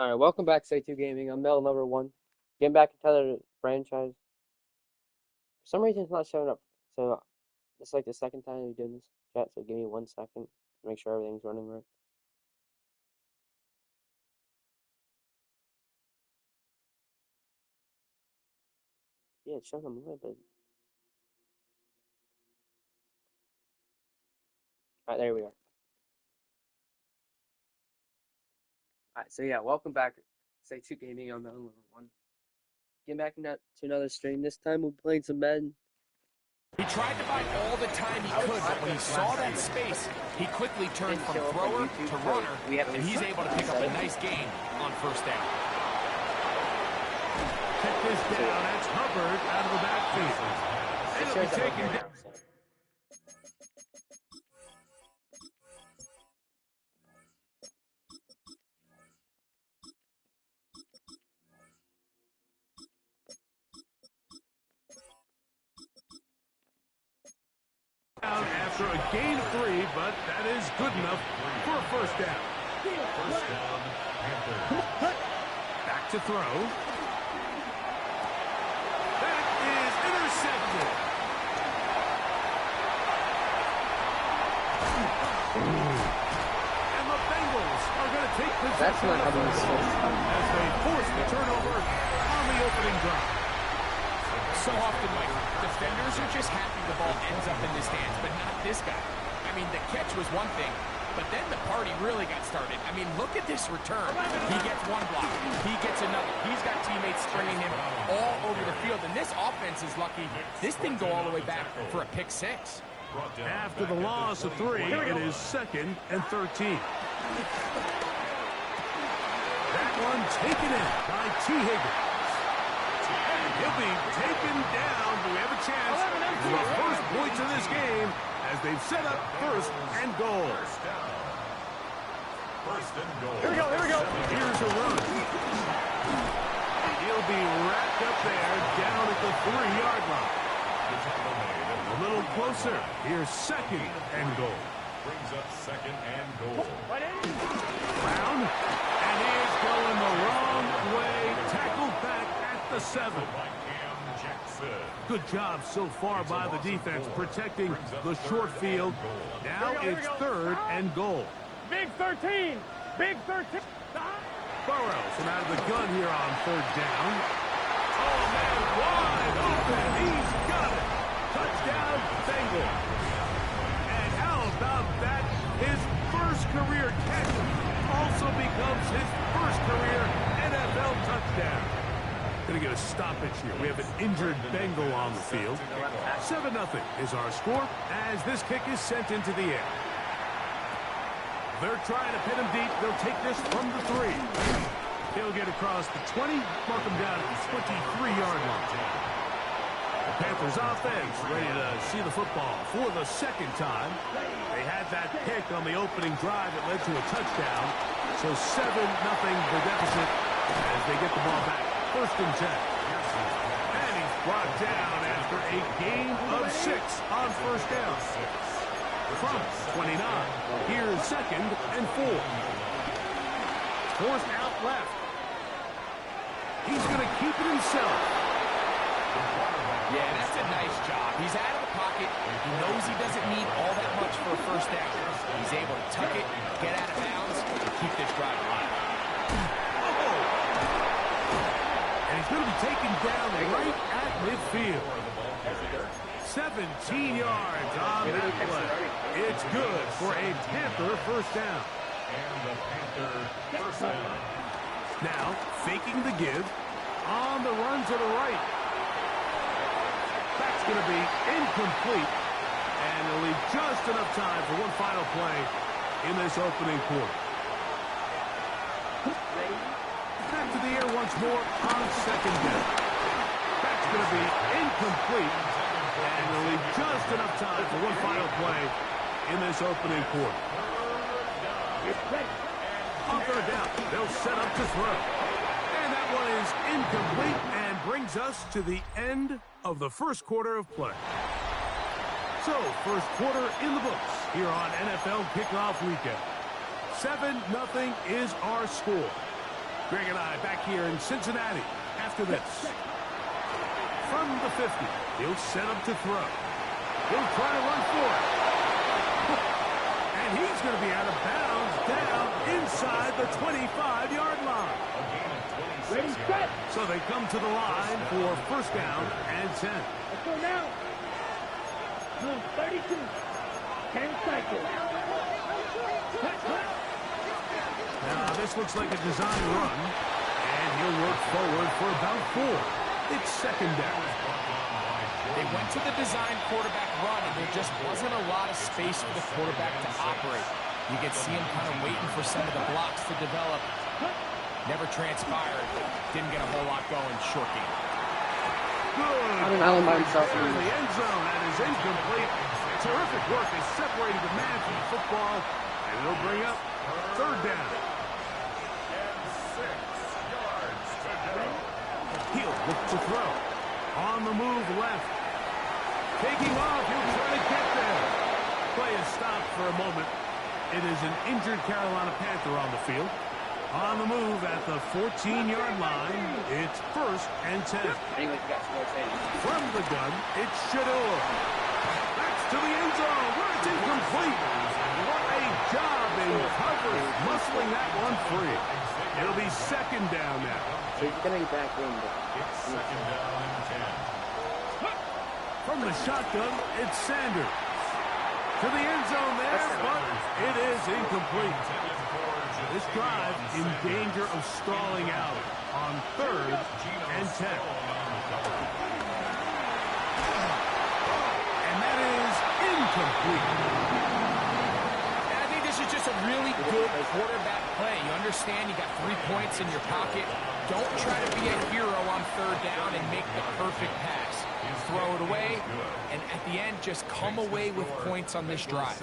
Alright, welcome back, Say 2 Gaming. I'm Mel number one. Getting back into the franchise. For some reason, it's not showing up. So, it's like the second time we're doing this chat, so give me 1 second to make sure everything's running right. Yeah, it's showing up a little bit. Alright, there we are. Alright, so yeah, welcome back, Say 2 Gaming. I'm Mel number one. Getting back into another stream. This time we're playing some Madden. He tried to buy all the time he could, but when he saw that space, he quickly turned from thrower to runner, and he's able to pick up a nice gain on first down. Check this down. That's Hubbard out of the backfield. And it'll be taken down. After a gain of 3, but that is good enough for a first down. First down, Panthers. Back to throw. That is intercepted. And the Bengals are going to take possession That's not how this as they force the turnover on the opening drive. So often, Mike, defenders are just happy the ball ends up in his hands, but not this guy. I mean, the catch was one thing, but then the party really got started. I mean, look at this return. He gets one block. He gets another. He's got teammates stringing him all over the field, and this offense is lucky. This thing go all the way back for a pick six. After the loss of 3, it is 2nd and 13. That one taken in by T. Higgins. He'll be taken down. Do we have a chance for the first points of this game as they've set up first and goal? First and goal. Here we go. Here's a run. He'll be wrapped up there down at the 3-yard line. A little closer. Here's 2nd and goal. Brings up 2nd and goal. Brown. And he is going the wrong way. Tackled back at the 7. Good job so far by the defense protecting the short field. Now it's 3rd and goal. Big 13. Big 13. Burrows from out of the gun here on 3rd down. Oh, man, wide open. He's got it. Touchdown, Bengals. And how about that? His first career catch also becomes his first career NFL touchdown. Going to get a stoppage here. We have an injured Bengal on the field. 7-0 is our score as this kick is sent into the air. They're trying to pin him deep. They'll take this from the 3. He'll get across the 20, mark him down at the 23-yard line. The Panthers offense ready to see the football for the 2nd time. They had that pick on the opening drive that led to a touchdown. So 7-0 the deficit as they get the ball back. 1st and 10. And he's brought down after a gain of 6 on first down. From 29. Here's 2nd and 4. Forced out left. He's going to keep it himself. Yeah, that's a nice job. He's out of the pocket. He knows he doesn't need all that much for a first down. He's able to tuck it, get out of bounds, and keep this drive alive. And he's going to be taken down right at midfield. 17 yards on that play. It's good for a Panther first down. And the Panther first down. Now, faking the give on the run to the right. That's going to be incomplete. And it'll leave just enough time for one final play in this opening quarter. Back to the air once more on 2nd down. That's going to be incomplete. And it'll leave just enough time for one final play in this opening quarter. On 3rd down, they'll set up to throw. And that one is incomplete and brings us to the end of the first quarter of play. So, first quarter in the books here on NFL Kickoff Weekend. 7-0 is our score. Greg and I back here in Cincinnati after this. From the 50, he'll set up to throw. He'll try to run for it. And he's going to be out of bounds down inside the 25-yard line. Ready, set. So they come to the line for first down and 10. Let's go now. 32. 10 cycles. Now, this looks like a design run, and he'll work forward for about 4. It's second down. They went to the design quarterback run, and there just wasn't a lot of space for the quarterback to operate. You could see him kind of waiting for some of the blocks to develop. Never transpired. Didn't get a whole lot going. Short game. Good. I don't know by himself. In the end zone, that is incomplete. Terrific work is separating the man from the football, and it'll bring up third down. He'll look to throw. On the move left. Taking off, he'll try to get there. Play is stopped for a moment. It is an injured Carolina Panther on the field. On the move at the 14-yard line, it's first and 10. From the gun, it's Shador. That's to the end zone, where it's incomplete. What a job in coverage, muscling that one free. It'll be second down now. So he's going to get back in. It's second down and 10. From the shotgun, it's Sanders. To the end zone there, but it is incomplete. This drive in danger of stalling out on third and 10. And that is incomplete. And I think this is just a really good quarterback play. You understand you got 3 points in your pocket. Don't try to be a hero on third down and make the perfect pass. Throw it away, and at the end, just come away with points on this drive.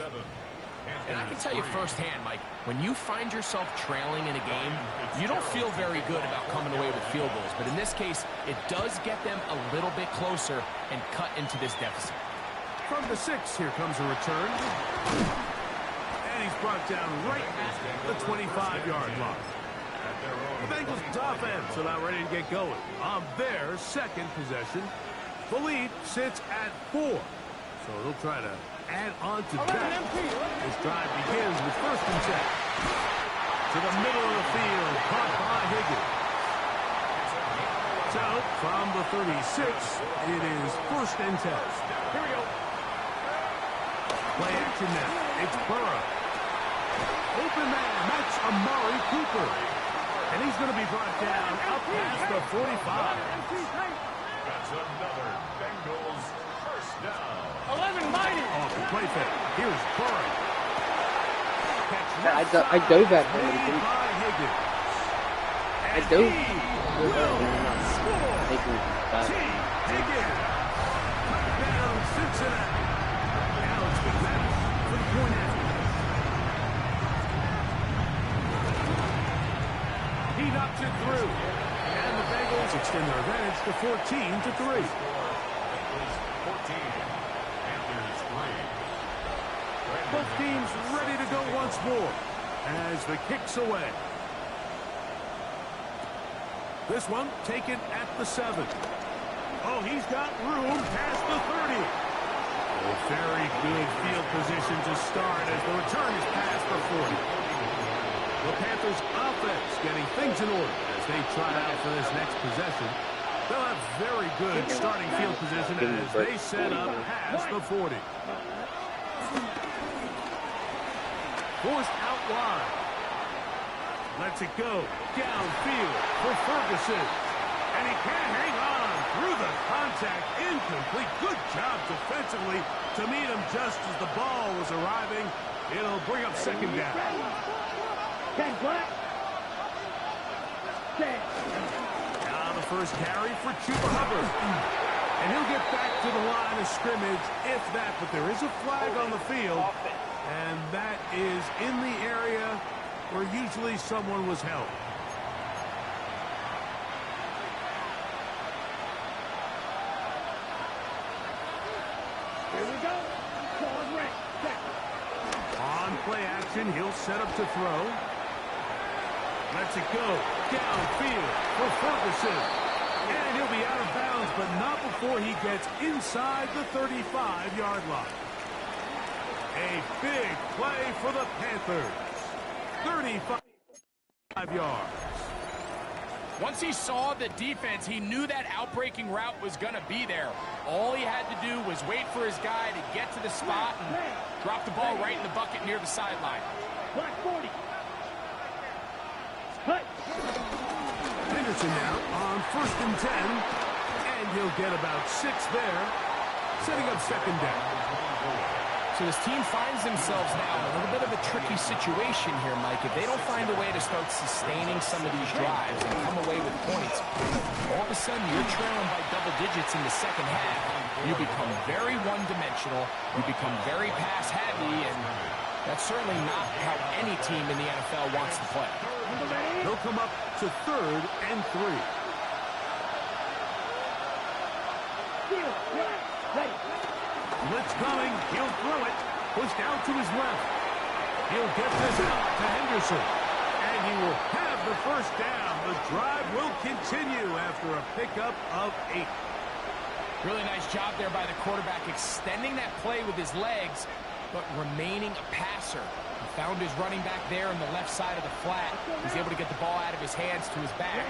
And I can tell you firsthand, Mike, when you find yourself trailing in a game, you don't feel very good about coming away with field goals. But in this case, it does get them a little bit closer and cut into this deficit. From the 6, here comes a return. And he's brought down right at the 25-yard line. The Bengals offense about ready to get going on their second possession. The lead sits at 4. So they'll try to add on to that. This drive begins with first and 10. To the middle of the field, caught by Higgins. So from the 36, it is first and 10. Here we go. Play action now. It's Burrow. Open man, that's Amari Cooper. And he's going to be brought down up past the 45. That's another Bengals first down. 11 minus. Off the play fake. Here's Burrow. I dove at him. Made by Higgins. I dove. Score. Making that. Higgins. Touchdown, Cincinnati. Alex McManus for the point after. He knocks it through. And the Bengals extend their advantage to 14-3. 14. Panthers 3. Both teams ready to go once more as the kick's away. This one taken at the 7. Oh, he's got room past the 30. A very good field position to start as the return is past the 40. The Panthers offense getting things in order as they try out for this next possession. They'll have very good starting field position as they set up past the 40. Forced out wide. Lets it go downfield for Ferguson. And he can't hang on through the contact. Incomplete. Good job defensively to meet him just as the ball was arriving. It'll bring up second down. 10 black. 10. Now the first carry for Chuba Hubbard. And he'll get back to the line of scrimmage if that. But there is a flag on the field. And that is in the area where usually someone was held. Here we go. Pause right. Check. On play action, he'll set up to throw. Lets it go downfield for Ferguson. And he'll be out of bounds, but not before he gets inside the 35-yard line. A big play for the Panthers. 35 yards. Once he saw the defense, he knew that outbreaking route was going to be there. All he had to do was wait for his guy to get to the spot and drop the ball right in the bucket near the sideline. Black 40. Cut. Henderson now on 1st and 10. And he'll get about 6 there, setting up 2nd down. So this team finds themselves now in a little bit of a tricky situation here, Mike. If they don't find a way to start sustaining some of these drives and come away with points, all of a sudden you're trailing by double digits in the second half. You become very one-dimensional. You become very pass-heavy, and that's certainly not how any team in the NFL wants to play. They'll come up to 3rd and 3. Blitz coming. He'll throw it. Pushed out to his left. He'll get this out to Henderson. And he will have the 1st down. The drive will continue after a pickup of 8. Really nice job there by the quarterback, extending that play with his legs, but remaining a passer. He found his running back there on the left side of the flat. He's able to get the ball out of his hands to his back.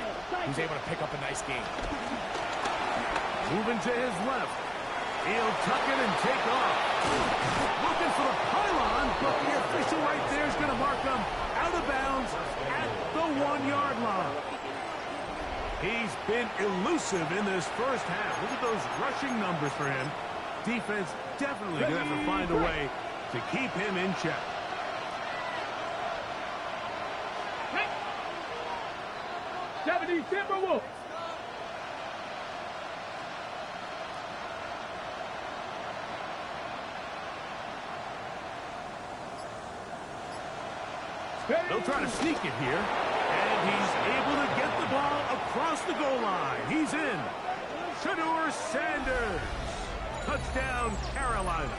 He's able to pick up a nice gain. Moving to his left. He'll tuck it and take off. Looking for the pylon, but the official right there is going to mark him out of bounds at the 1-yard line. He's been elusive in this first half. Look at those rushing numbers for him. Defense definitely going to have to find a way to keep him in check. '70 Timberwolves. They'll try to sneak it here. And he's able to get the ball across the goal line. He's in. Shedeur Sanders. Touchdown, Carolina.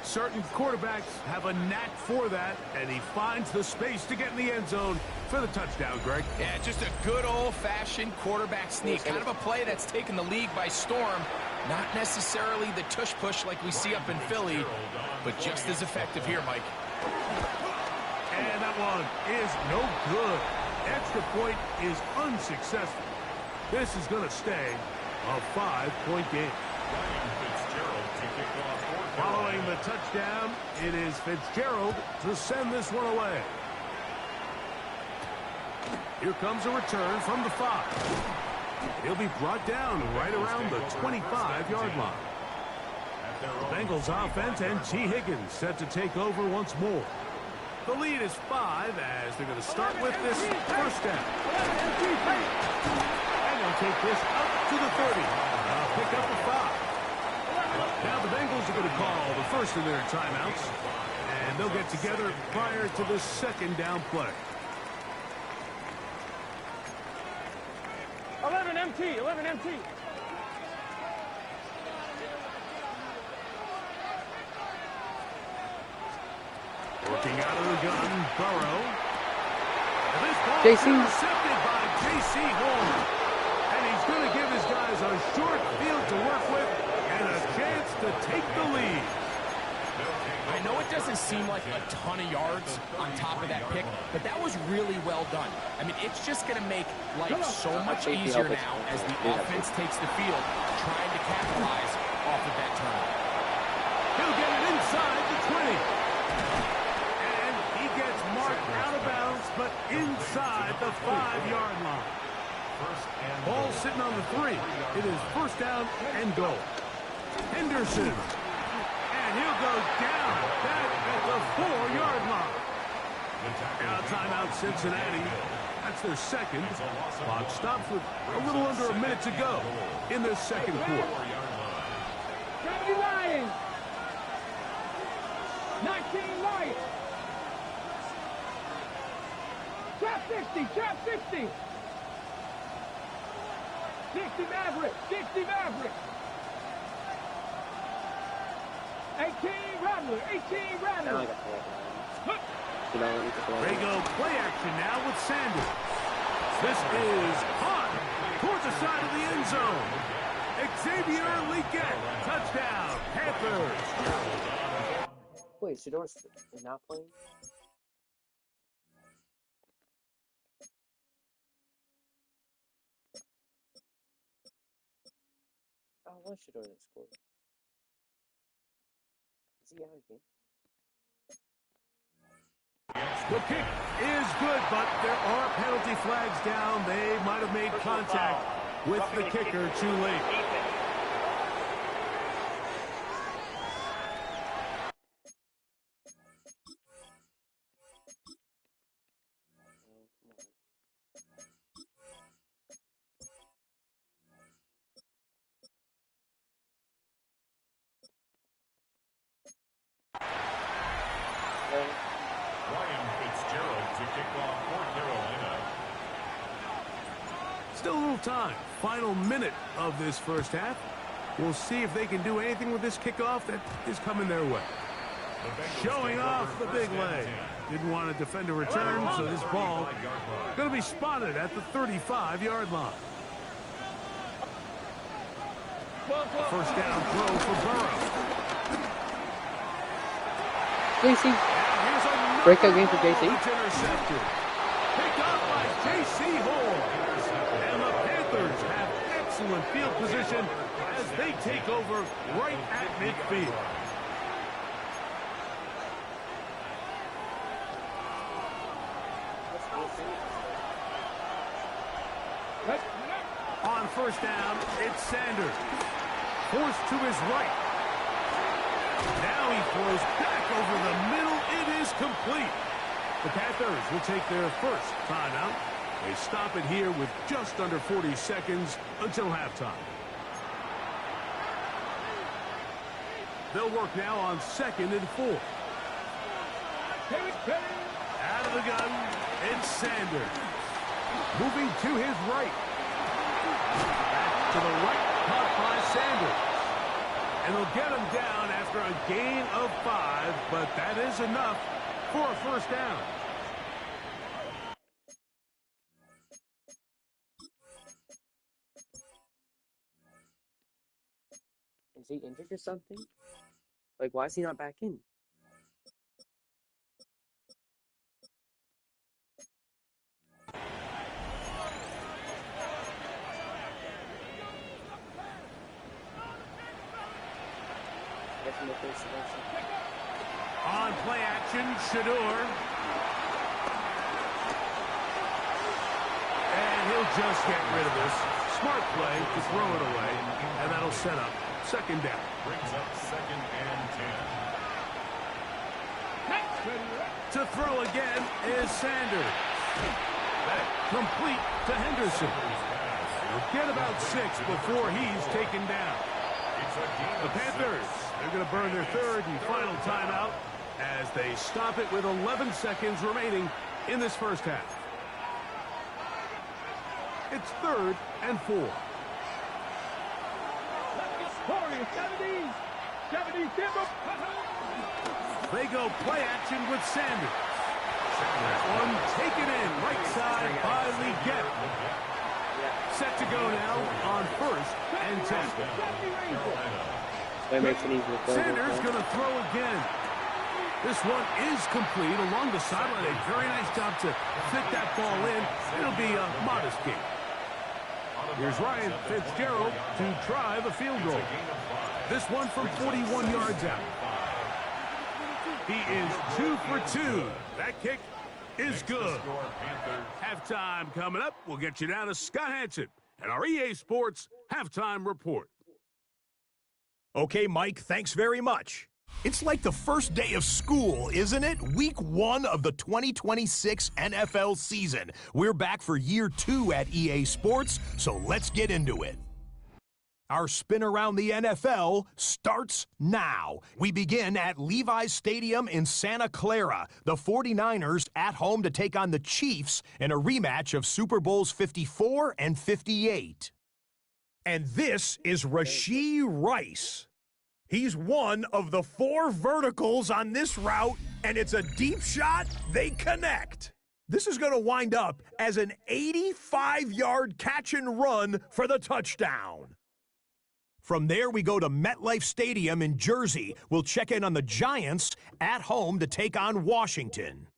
Certain quarterbacks have a knack for that, and he finds the space to get in the end zone for the touchdown, Greg. Yeah, just a good old-fashioned quarterback sneak. Kind of a play that's taken the league by storm. Not necessarily the tush-push like we see up in Philly, but just as effective here, Mike. And that one is no good. Extra point is unsuccessful. This is going to stay a 5-point game. Following the touchdown, it is Fitzgerald to send this one away. Here comes a return from the 5. He'll be brought down right around the 25-yard line. The Bengals offense and T. Higgins set to take over once more. The lead is 5 as they're going to start with this first down. And they'll take this up to the 30. Pick up the 5. Now the Bengals are going to call the first of their timeouts. And they'll get together prior to the 2nd down play. 11 MT, 11 MT. Working out of the gun, Burrow. And this ball JC. intercepted by J.C. Horn. And he's going to give his guys a short field to work with and a chance to take the lead. I know it doesn't seem like a ton of yards on top of that pick, but that was really well done. I mean, it's just going to make life so much easier now as the offense takes the field, trying to capitalize off of that turnover. He'll get it inside the 20. And he gets marked out of bounds, but inside the 5-yard line. Ball sitting on the 3. It is first down and goal. Henderson. And he'll go down back at the 4-yard line. Now timeout Cincinnati. That's their second. Clock stops with a little under a minute to go in the second quarter. 70 Lions. 19 Lions. Trap 60, trap 60. 60 Maverick, 60 Maverick. 18 Rattler, 18 Rattler. You know, we just They go play action now with Sanders. This is hot toward the side of the end zone. Xavier Leggett, touchdown, Panthers. Wait, Shador's not playing? Oh, what Shador that scored? Is he out again? The kick is good, but there are penalty flags down. They might have made contact with the kicker too late. Ryan Fitzgerald to kick off for Carolina. Still a little time. Final minute of this first half. We'll see if they can do anything with this kickoff that is coming their way. Showing off the big leg. Didn't want to defend a return, so this ball going to be spotted at the 35-yard line. First down throw for Burrow. JC. Breakout game for JC. Intercepted. Picked up by J.C. Hall. And the Panthers have excellent field position as they take over right at midfield. On first down, it's Sanders. Forced to his right. Now he throws back over the middle. It is complete. The Panthers will take their first timeout. They stop it here with just under 40 seconds until halftime. They'll work now on 2nd and 4. Out of the gun, it's Sanders. Moving to his right. Back to the right, caught by Sanders. And they'll get him down after a gain of 5, but that is enough for a first down. Is he injured or something? Like, why is he not back in? On play action, Shador. And he'll just get rid of this. Smart play to throw it away, and that'll set up 2nd down. Brings up 2nd and 10. To throw again is Sanders. That complete to Henderson. He'll get about 6 before he's taken down. The Panthers, they're going to burn their 3rd and final timeout as they stop it with 11 seconds remaining in this first half. It's 3rd and 4. They go play action with Sanders. That one taken in right side by Leggett. Set to go now on 1st and 10. Sanders going to throw again. This one is complete along the sideline. A very nice job to fit that ball in. It'll be a modest gain. Here's Ryan Fitzgerald to try the field goal. This one from 41 yards out. He is 2 for 2. That kick is good. Halftime coming up. We'll get you down to Scott Hansen and our EA Sports Halftime Report. Okay, Mike, thanks very much. It's like the first day of school, isn't it? Week 1 of the 2026 NFL season. We're back for year 2 at EA Sports, so let's get into it. Our spin around the NFL starts now. We begin at Levi's Stadium in Santa Clara. The 49ers at home to take on the Chiefs in a rematch of Super Bowls 54 and 58. And this is Rashee Rice. He's one of the 4 verticals on this route, and it's a deep shot. They connect. This is going to wind up as an 85-yard catch and run for the touchdown. From there, we go to MetLife Stadium in Jersey. We'll check in on the Giants at home to take on Washington.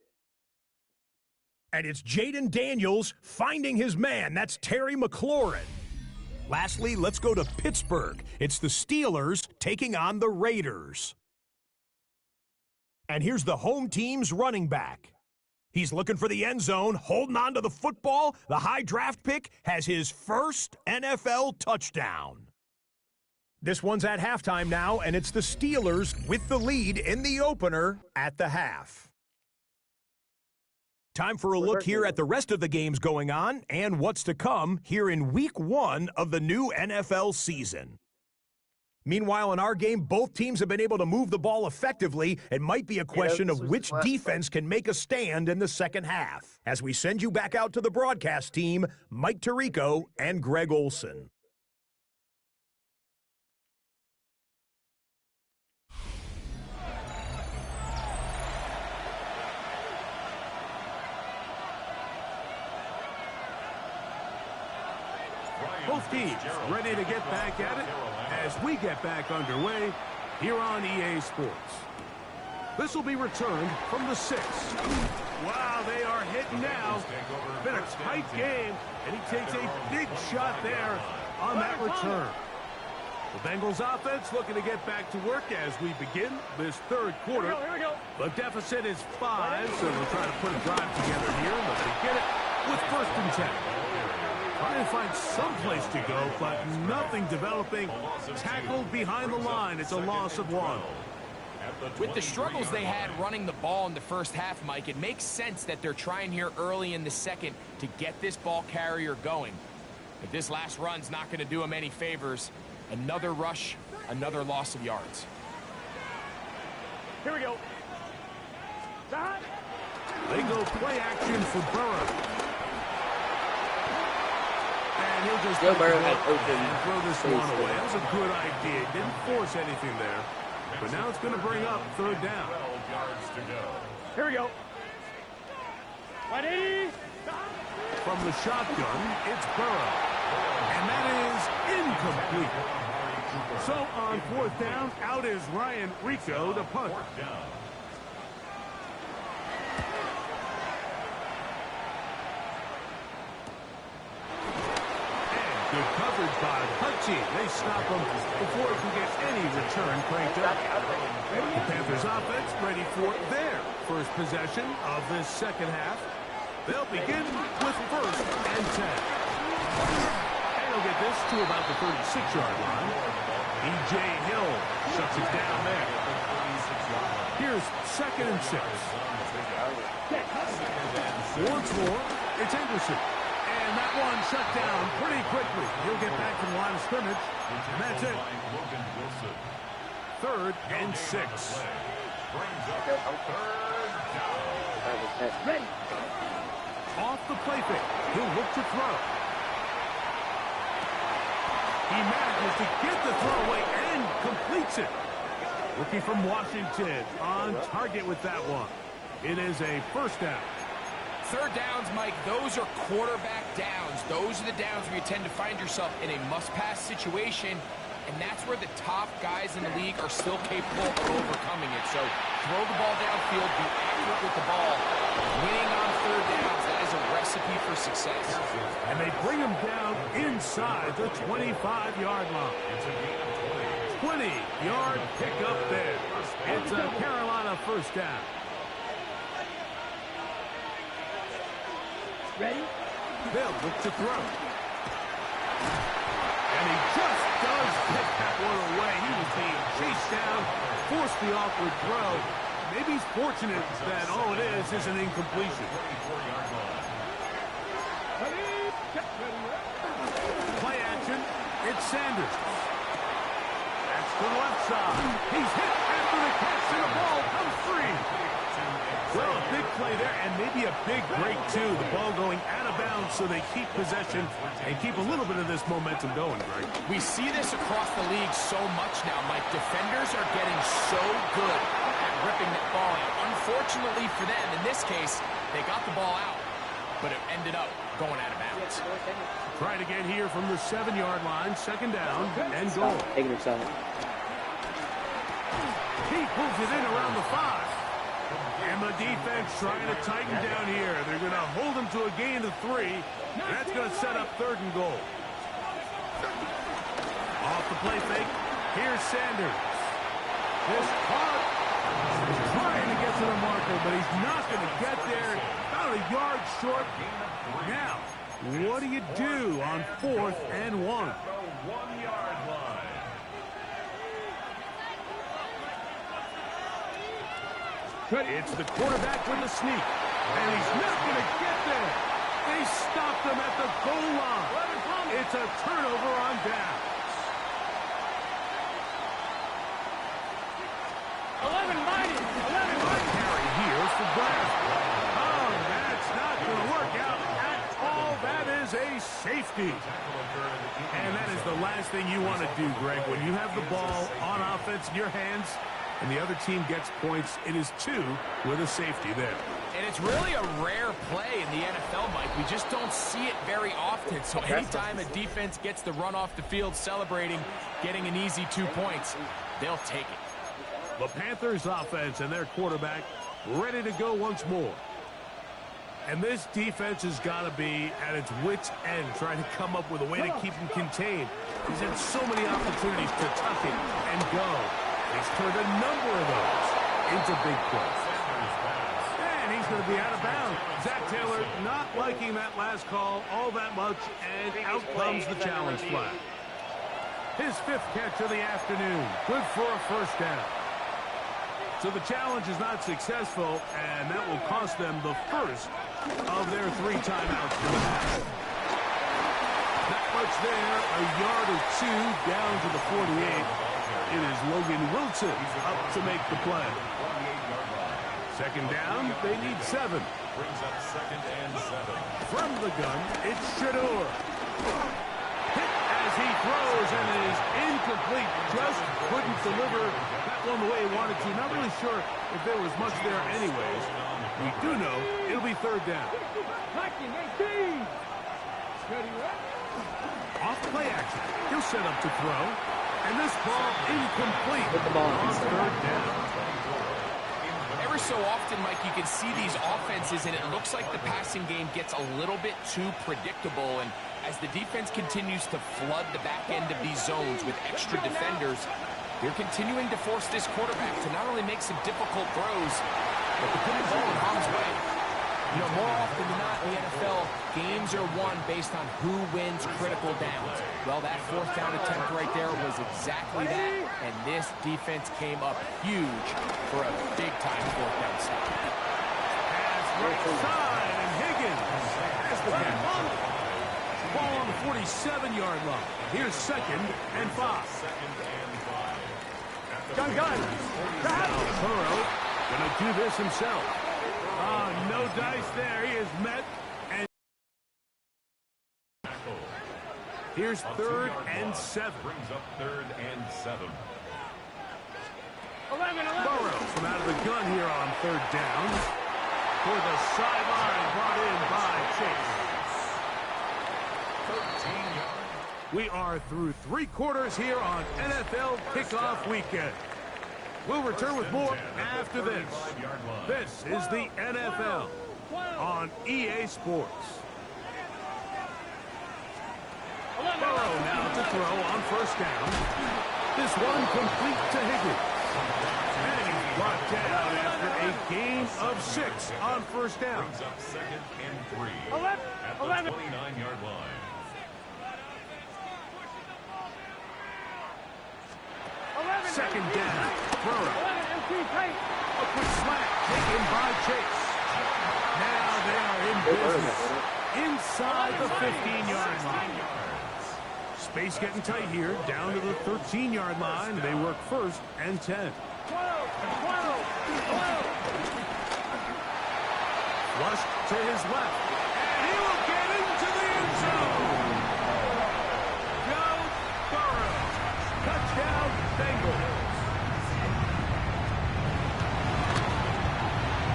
And it's Jaden Daniels finding his man. That's Terry McLaurin. Lastly, let's go to Pittsburgh. It's the Steelers taking on the Raiders. And here's the home team's running back. He's looking for the end zone, holding on to the football. The high draft pick has his first NFL touchdown. This one's at halftime now, and it's the Steelers with the lead in the opener at the half. Time for a look here at the rest of the games going on and what's to come here in Week 1 of the new NFL season. Meanwhile, in our game, both teams have been able to move the ball effectively. It might be a question of which defense can make a stand in the second half. As we send you back out to the broadcast team, Mike Tirico and Greg Olson. Both teams ready to get back at it as we get back underway here on EA Sports. This will be returned from the 6. Wow, they are hitting now. Been a tight game, and he takes a big shot there on that return. The Bengals offense looking to get back to work as we begin this third quarter. Here we go. The deficit is 5, so they'll try to put a drive together here. But they get it with 1st and 10. Trying to find some place to go, but nothing developing. Tackled behind the line. It's a loss of 1. With the struggles they had running the ball in the first half, Mike, it makes sense that they're trying here early in the second to get this ball carrier going. If this last run's not going to do them any favors, another rush, another loss of yards. Here we go. They go play action for Burrow. And he'll just Joe Burrow had open and throw this one space away. there. That was a good idea. Didn't force anything there. But now it's going to bring up 3rd down. 12 yards to go. Here we go. Ready? From the shotgun, it's Burrow. And that is incomplete. So on 4th down, out is Ryan Rico to punt. Good coverage by the punt team. They stop him before he can get any return cranked up. The Panthers offense ready for their first possession of this second half. They'll begin with 1st and 10. And they'll get this to about the 36-yard line. E.J. Hill shuts it down there. Here's 2nd and 6. Once more, it's Anderson. And that one shut down pretty quickly. He'll get back to the line of scrimmage. And that's it. 3rd and 6. Ready. Off the play fake. He'll look to throw. He manages to get the throw away and completes it. Rookie from Washington on target with that one. It is a 1st down. 3rd downs, Mike, those are quarterback downs. Those are the downs where you tend to find yourself in a must-pass situation, and that's where the top guys in the league are still capable of overcoming it. So throw the ball downfield, be accurate with the ball. Winning on 3rd downs, that is a recipe for success. And they bring him down inside the 25-yard line. 20-yard pickup there. It's a Carolina 1st down. Ready? They'll look to throw. And he just does pick that one away. He was being chased down, forced the awkward throw. Maybe he's fortunate that all it is an incompletion. Ready? Play action. It's Sanders. That's to the left side. He's hit after the catch, and the ball comes free. Well, a big play there, and maybe a big break, too. The ball going out of bounds so they keep possession and keep a little bit of this momentum going, Greg. We see this across the league so much now, Mike. Defenders are getting so good at ripping the ball out. Unfortunately for them, in this case, they got the ball out, but it ended up going out of bounds. Trying again here from the 7-yard line, second down, and goal. Taking her side. He pulls it in around the 5. And the defense trying to tighten down here. They're going to hold him to a gain of 3. That's going to set up 3rd and goal. Off the play fake. Here's Sanders. This caught. He's trying to get to the marker, but he's not going to get there. About a yard short. Now, what do you do on 4th and 1? 1-yard line. It's the quarterback with the sneak. And he's not going to get there. They stopped him at the goal line. It's a turnover on downs. 11 mighty. Carry here for Brown. Oh, that's not going to work out at all. That is a safety. And that is the last thing you want to do, Greg. When you have the ball on offense in your hands and the other team gets points, it is 2 with a safety there. And it's really a rare play in the NFL, Mike. We just don't see it very often. So anytime a defense gets the run off the field celebrating, getting an easy 2 points, they'll take it. The Panthers offense and their quarterback ready to go once more. And this defense has got to be at its wits' end, trying to come up with a way to keep him contained. He's had so many opportunities to tuck it and go. He's turned a number of those into big plays. And he's going to be out of bounds. Zach Taylor not liking that last call all that much, and out comes the challenge flag. His 5th catch of the afternoon. Good for a 1st down. So the challenge is not successful, and that will cost them the first of their 3 timeouts for the half. Not much there, a yard or 2 down to the 48. It is Logan Wilson up to make the play. 2nd down, they need 7. Brings up 2nd and 7. From the gun, it's Shador. Hit as he throws, and it is incomplete. Just couldn't deliver that one the way he wanted to. Not really sure if there was much there anyways. We do know it'll be 3rd down. Off play action. He'll set up to throw. And this ball incomplete on 3rd down. Every so often, Mike, you can see these offenses, and it looks like the passing game gets a little bit too predictable. And as the defense continues to flood the back end of these zones with extra defenders, they're continuing to force this quarterback to not only make some difficult throws, but to put the ball in harm's way. You know, more often than not in the NFL, games are won based on who wins critical downs. Well, that 4th down attempt right there was exactly that, and this defense came up huge for a big-time 4th down stop. Pass right side, and Higgins has the catch. Ball on the 47-yard line. Here's 2nd and 5. Gun. Now Burrow going to do this himself. Oh, no dice there. He is met. And here's 3rd and 7. Brings up 3rd and 7. 11. Burrow from out of the gun here on 3rd down. For the sideline, brought in by Chase. 13 yards. We are through 3 quarters here on NFL Kickoff Weekend. We'll return with more after this. This is the NFL on EA Sports. Burrow now to throw on 1st down. This one complete to Higgins. And he's brought down after a gain of 6 on 1st down. Brings up 2nd and 3 at the 11. 29-yard line. Second down. Burrow. A quick slant taken by Chase. Now they are in business inside the 15-yard line. Space getting tight here. Down to the 13-yard line. They work 1st and 10. Flushed to his left. And he will get into the end zone. Joe Burrow. Touchdown, Bengals.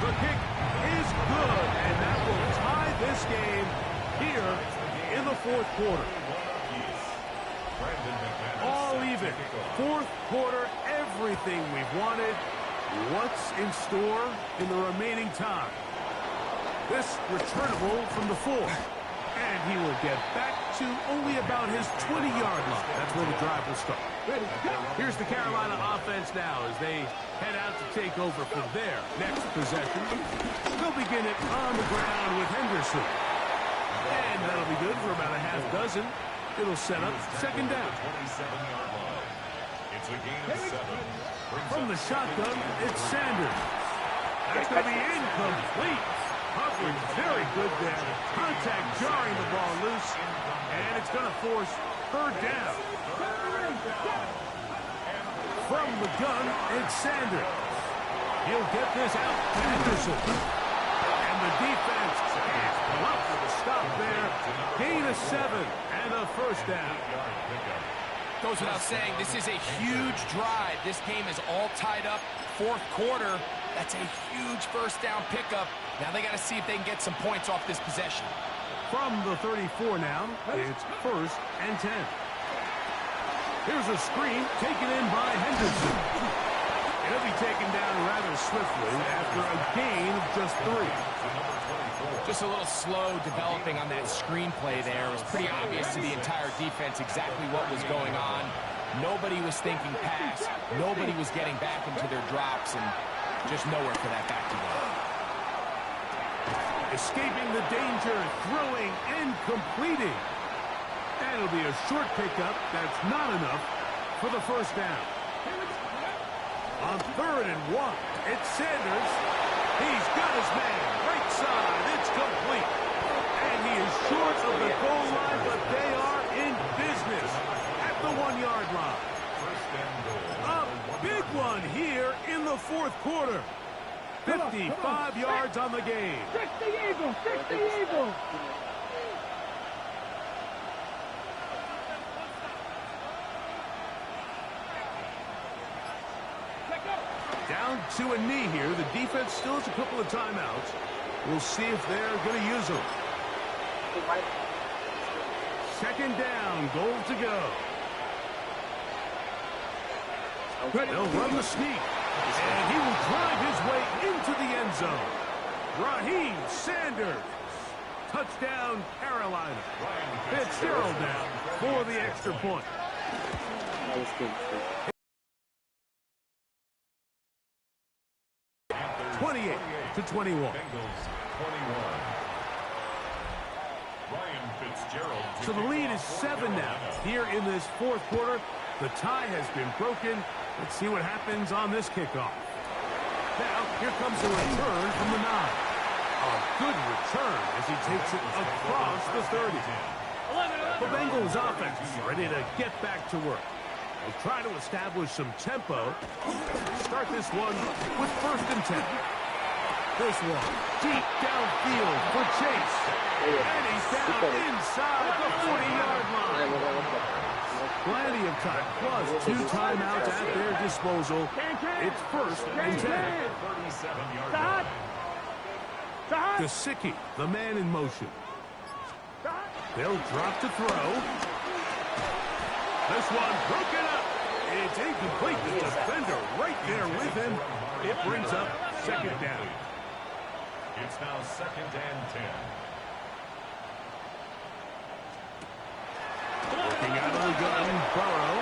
The kick is good, and that will tie this game here in the fourth quarter. All even. Fourth quarter, everything we've wanted. What's in store in the remaining time? This returnable from the 4. And he will get back to only about his 20-yard line. That's where the drive will start. Here's the Carolina offense now as they head out to take over for their next possession. They'll begin it on the ground with Henderson. And that'll be good for about a half dozen. It'll set up second down. It's a gain of 7. From the shotgun, it's Sanders. That's going to be incomplete. Coverage very good there. Contact jarring the ball loose. And it's going to force third down. From the gun, it's Sanders. He'll get this out to Henderson. And the defense is bluffed with a stop there. Gain of 7 and a first down. Goes without saying, this is a huge drive. This game is all tied up. Fourth quarter, that's a huge first down pickup. Now they got to see if they can get some points off this possession. From the 34 now, it's first and 10. Here's a screen taken in by Henderson. He'll be taken down rather swiftly after a gain of just 3. Just a little slow developing on that screenplay there. It was pretty obvious to the entire defense exactly what was going on. Nobody was thinking pass. Nobody was getting back into their drops, and just nowhere for that back to go. Escaping the danger, throwing and completing. And it'll be a short pickup. That's not enough for the first down. On 3rd and 1, it's Sanders. He's got his man. Right side. It's complete. And he is short of the goal line, but they are in business at the 1-yard line. A big one here in the fourth quarter. 55 yards on the game. Stick the Eagles! Stick the Eagles! Down to a knee here. The defense still has a couple of timeouts. We'll see if they're going to use them. Second down, goal to go. They'll run the sneak. And he will drive his way into the end zone. Raheem Sanders. Touchdown, Carolina. Fitzgerald now for the extra point. 28-21. So the lead is 7 now. Here in this fourth quarter, the tie has been broken. Let's see what happens on this kickoff. Now, here comes a return from the 9. A good return as he takes it across the 30. The Bengals offense ready to get back to work. They'll try to establish some tempo. Start this one with 1st and 10. This one deep downfield for Chase. And he's down inside the 40-yard line. Plenty of time, plus 2 timeouts at their disposal. It's 1st and 10. Gesicki, the man in motion. They'll drop to throw. This one broken up. It's incomplete. The defender right there with him. It brings up second down. It's now 2nd and 10. Working out of the gun, Burrow.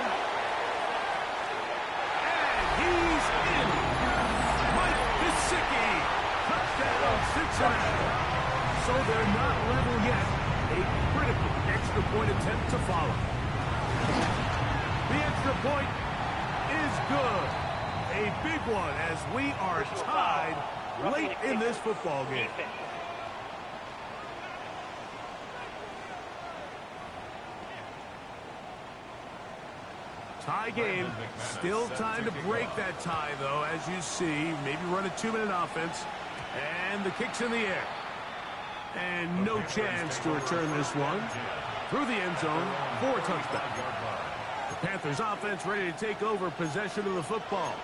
And he's in. Mike Gesicki. Touchdown, Cincinnati. So they're not level yet. A critical extra point attempt to follow. The extra point is good. A big one as we are tied late in this football game. Tie game. Still time to break that tie, though, as you see. Maybe run a 2-minute offense. And the kick's in the air. And no chance to return this one. Through the end zone for a touchback. The Panthers offense ready to take over possession of the football.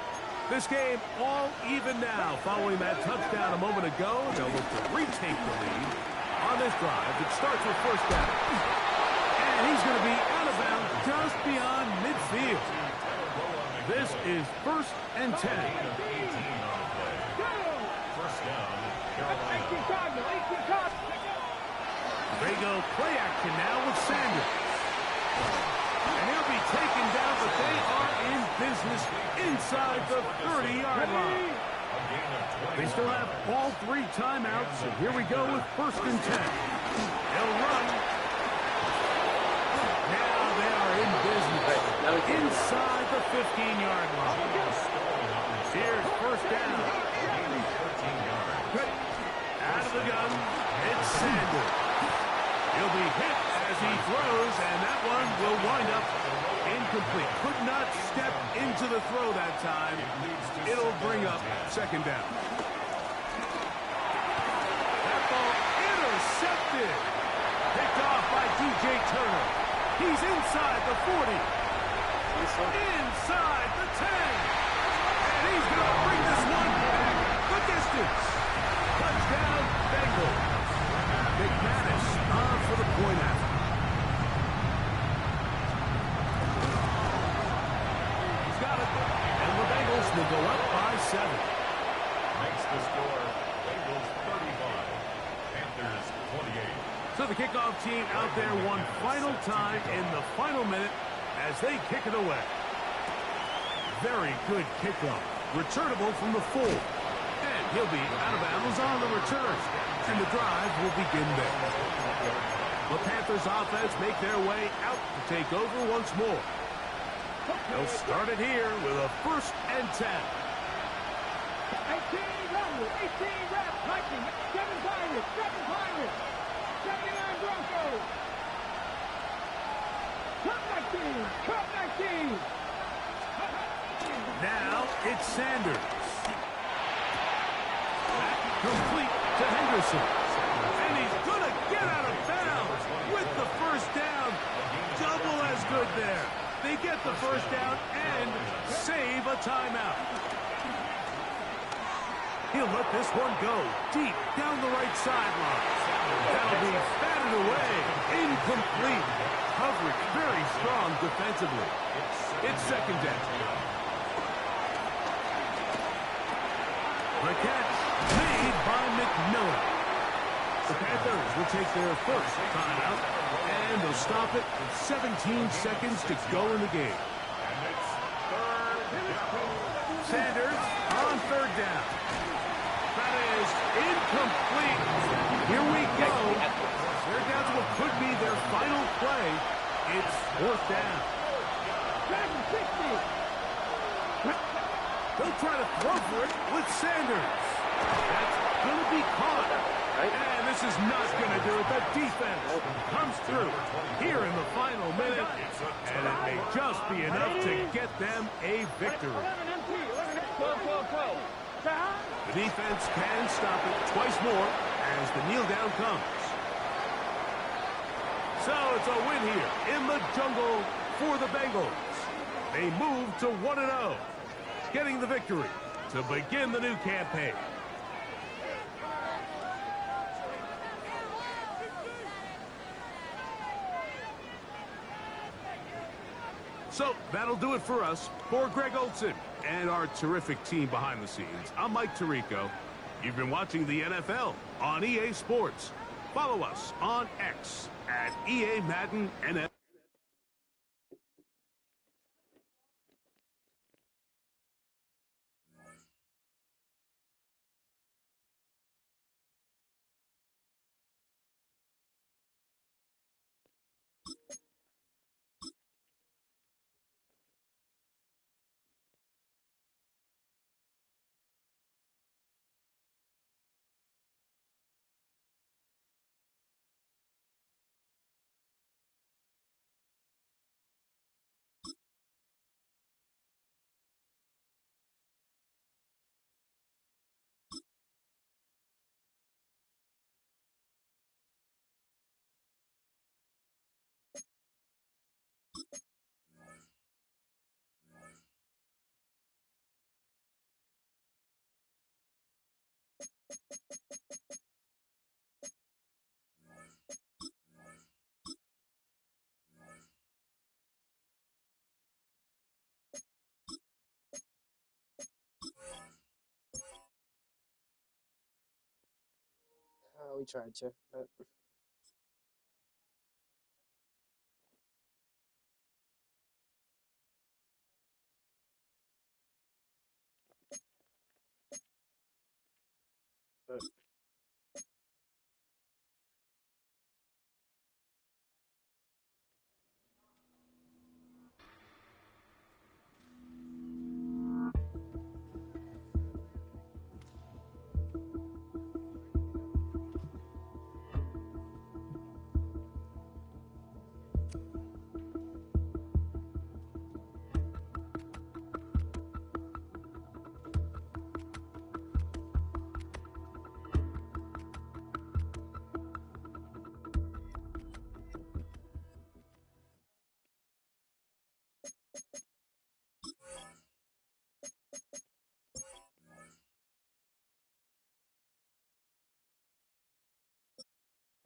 This game all even now following that touchdown a moment ago. They'll look to retake the lead on this drive. It starts with first down. And he's going to be out of bounds just beyond midfield. This is 1st and 10. They go play action now with Sanders. And he'll be taken down, but they are in business inside the 30-yard line. They still have all 3 timeouts, so here we go with 1st and 10. They'll run. Now they are in business inside the 15-yard line. Here's 1st down. Out of the gun, it's Sanders. He'll be hit as he throws, and that one will wind up incomplete. Could not step into the throw that time. It'll bring up 2nd down. That ball intercepted. Picked off by DJ Turner. He's inside the 40. Inside the 10. And he's going to bring this one back the distance. Touchdown, Bengals. McManus on for the point after. He's got it. And the Bengals will go up by 7. Makes the score Bengals 35, Panthers 28. So the kickoff team out there one final time in the final minute as they kick it away. Very good kickoff. Returnable from the 4. And he'll be out of bounds on the return. And the drive will begin there. The Panthers offense make their way out to take over once more. They'll start it here with a 1st and 10. 18 reps, Vikings, 7 Pirates, 79 Broncos. Cup 19. Now it's Sanders. Complete to Henderson. And he's going to get out of bounds with the 1st down. Double as good there. They get the 1st down and save a timeout. He'll let this one go deep down the right sideline. That'll be batted away. Incomplete. Coverage very strong defensively. It's 2nd down. The catch made by McMillan. The Panthers will take their 1st timeout, and they'll stop it with 17 seconds to go in the game. Sanders on 3rd down. That is incomplete. Here we go. They're down to what could be their final play. It's 4th down. They'll try to throw for it with Sanders. That's going to be caught. And this is not going to do it. The defense comes through here in the final minute. And it may just be enough to get them a victory. The defense can stop it twice more as the kneel down comes. So it's a win here in the jungle for the Bengals. They move to 1-0, getting the victory to begin the new campaign. So that'll do it for us. For Greg Olson and our terrific team behind the scenes, I'm Mike Tirico. You've been watching the NFL on EA Sports. Follow us on X at EA Madden NFL. we tried to, but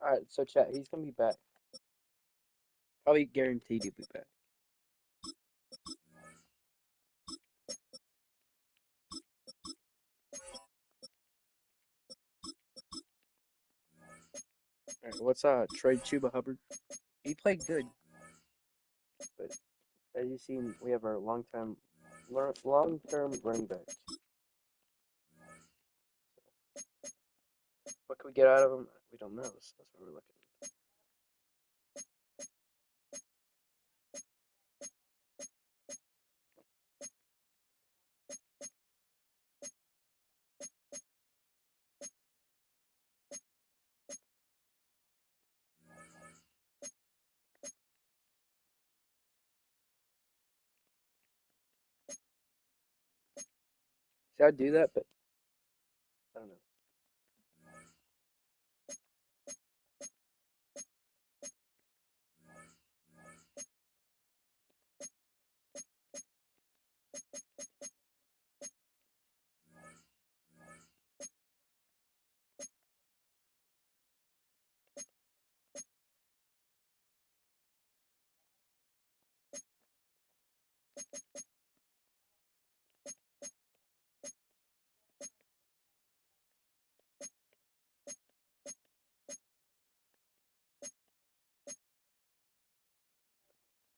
all right. So chat, he's gonna be back. Probably guaranteed he'll be back. All right, what's trade Chuba Hubbard? He played good, but as you've seen, we have our long-term running back. What can we get out of him? We don't know. So that's what we're looking. See, I'd do that, but I don't know.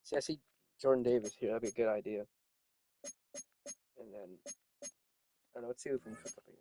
See, I see Jordan Davis here. That'd be a good idea. And then I don't know. Let's see who we can cook up here.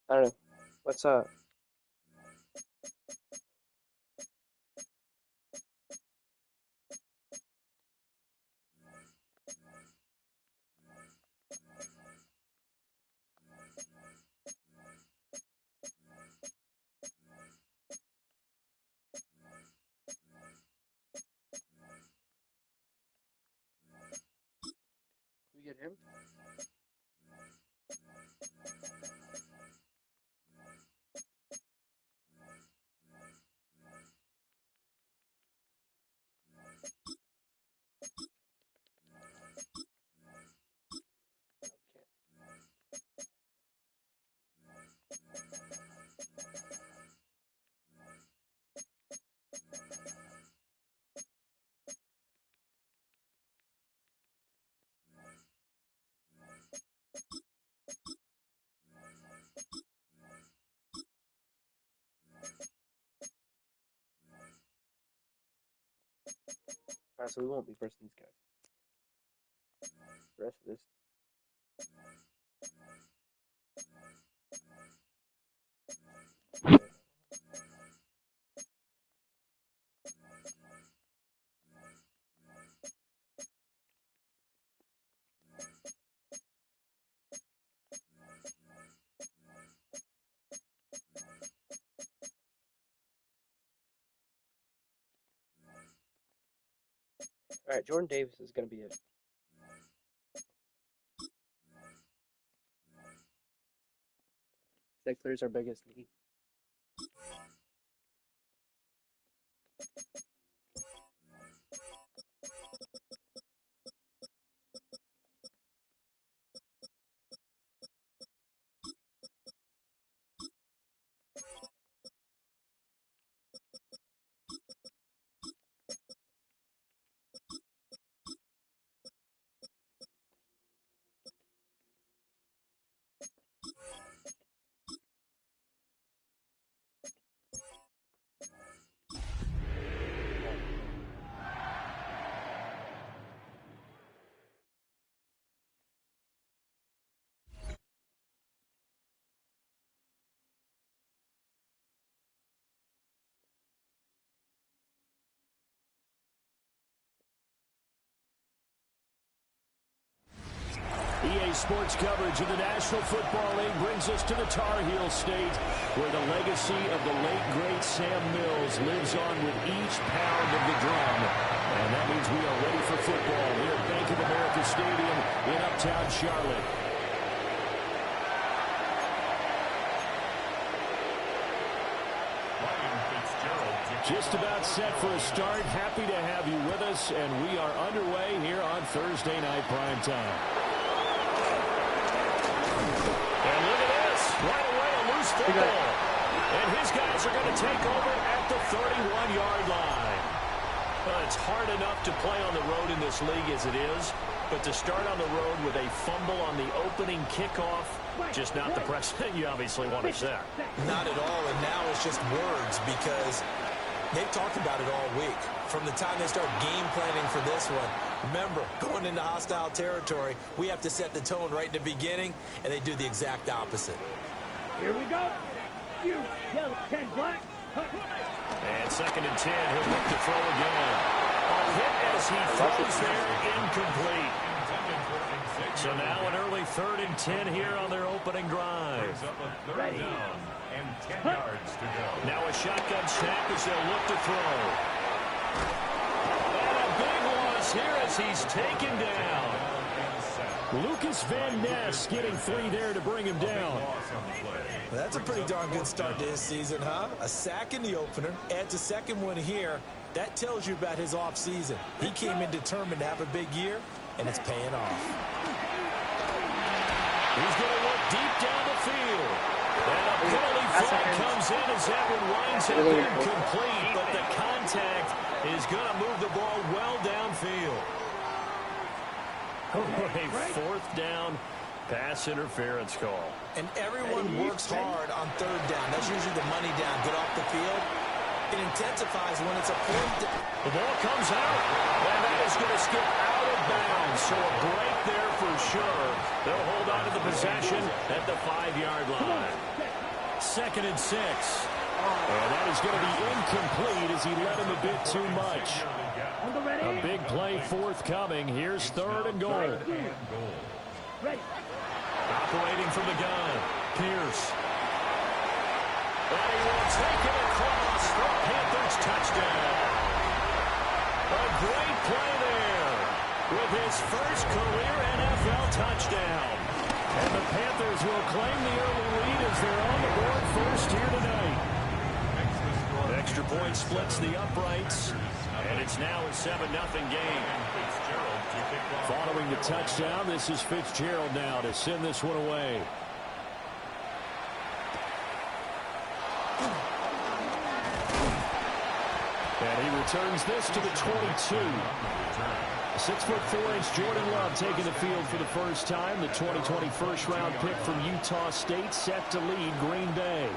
I don't know. Let's we get him. All right, so we won't be versing these guys. The rest of this. All right, Jordan Davis is going to be it. That clears our biggest need. EA Sports coverage of the National Football League brings us to the Tar Heel State, where the legacy of the late, great Sam Mills lives on with each pound of the drum. And that means we are ready for football here at Bank of America Stadium in Uptown Charlotte. Just about set for a start. Happy to have you with us, and we are underway here on Thursday Night Primetime. And look at this. Right away, a loose football. And his guys are going to take over at the 31-yard line. Well, it's hard enough to play on the road in this league as it is, but to start on the road with a fumble on the opening kickoff, just not the precedent you obviously want to set. Not at all, and now it's just words because they've talked about it all week. From the time they start game planning for this one, remember, going into hostile territory, we have to set the tone right in the beginning, and they do the exact opposite. Here we go. You yellow 10 black. And 2nd and 10, he'll look to throw again. A hit as he throws there, incomplete. So now an early 3rd and 10 here on their opening drive. Ready. And 10 yards to go. Now a shotgun snap as they'll look to throw. And a big loss here as he's taken down. Lucas Van Ness getting 3 there to bring him down. Well, that's a pretty darn good start to his season, huh? A sack in the opener, adds a second one here. That tells you about his offseason. He came in determined to have a big year, and it's paying off. He's going to look deep down the field. And a penalty flag comes in as that one winds up incomplete, but the contact is going to move the ball well downfield. A 4th down pass interference call. And everyone works hard on 3rd down. That's usually the money down. Get off the field. It intensifies when it's a 4th down. The ball comes out, and that is going to skip out of bounds. So a break there for sure. They'll hold on to the possession at the 5-yard line. 2nd and 6. And that is going to be incomplete as he let him a bit too much. A big play forthcoming. Here's 3rd and goal. Operating from the gun, Pierce. And he will take it across for a Panthers touchdown. A great play there with his first career NFL touchdown. And the Panthers will claim the early lead as they're on the board first here tonight. Extra point splits the uprights, and it's now a 7-0 game. Following the touchdown, this is Fitzgerald now to send this one away. And he returns this to the 22. 6'4" Jordan Love taking the field for the first time. The 2020 first-round pick from Utah State set to lead Green Bay.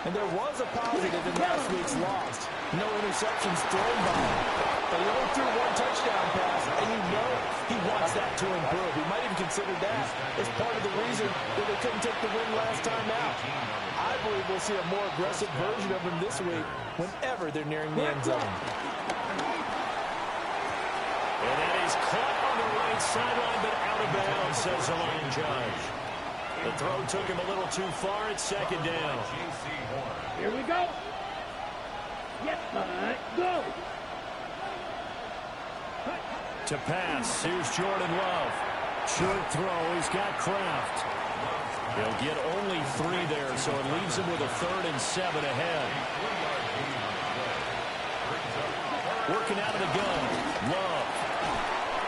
And there was a positive in last week's loss. No interceptions thrown by him. But he only threw 1 touchdown pass, and you know he wants that to improve. He might even consider that as part of the reason that they couldn't take the win last time out. I believe we'll see a more aggressive version of him this week whenever they're nearing the end zone. And that is caught on the right sideline, but out of bounds, says the line judge. The throw took him a little too far. It's 2nd down. Here we go. Yes, go. to pass. Here's Jordan Love. Short throw. He's got Kraft. He'll get only 3 there, so it leaves him with a 3rd and 7 ahead. Working out of the gun. Love.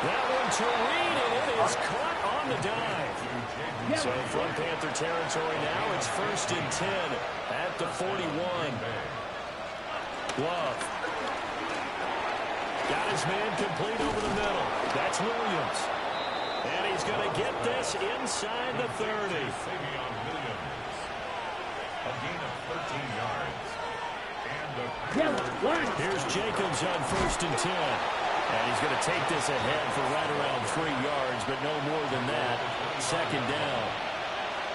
That one to Reed, and it is caught on the dive. So from Panther territory now, it's 1st and 10 at the 41. Love. Got his man complete over the middle. That's Williams. And he's going to get this inside the 30. A gain of 13 yards. Here's Jacobs on 1st and 10. And he's going to take this ahead for right around 3 yards, but no more than that. 2nd down.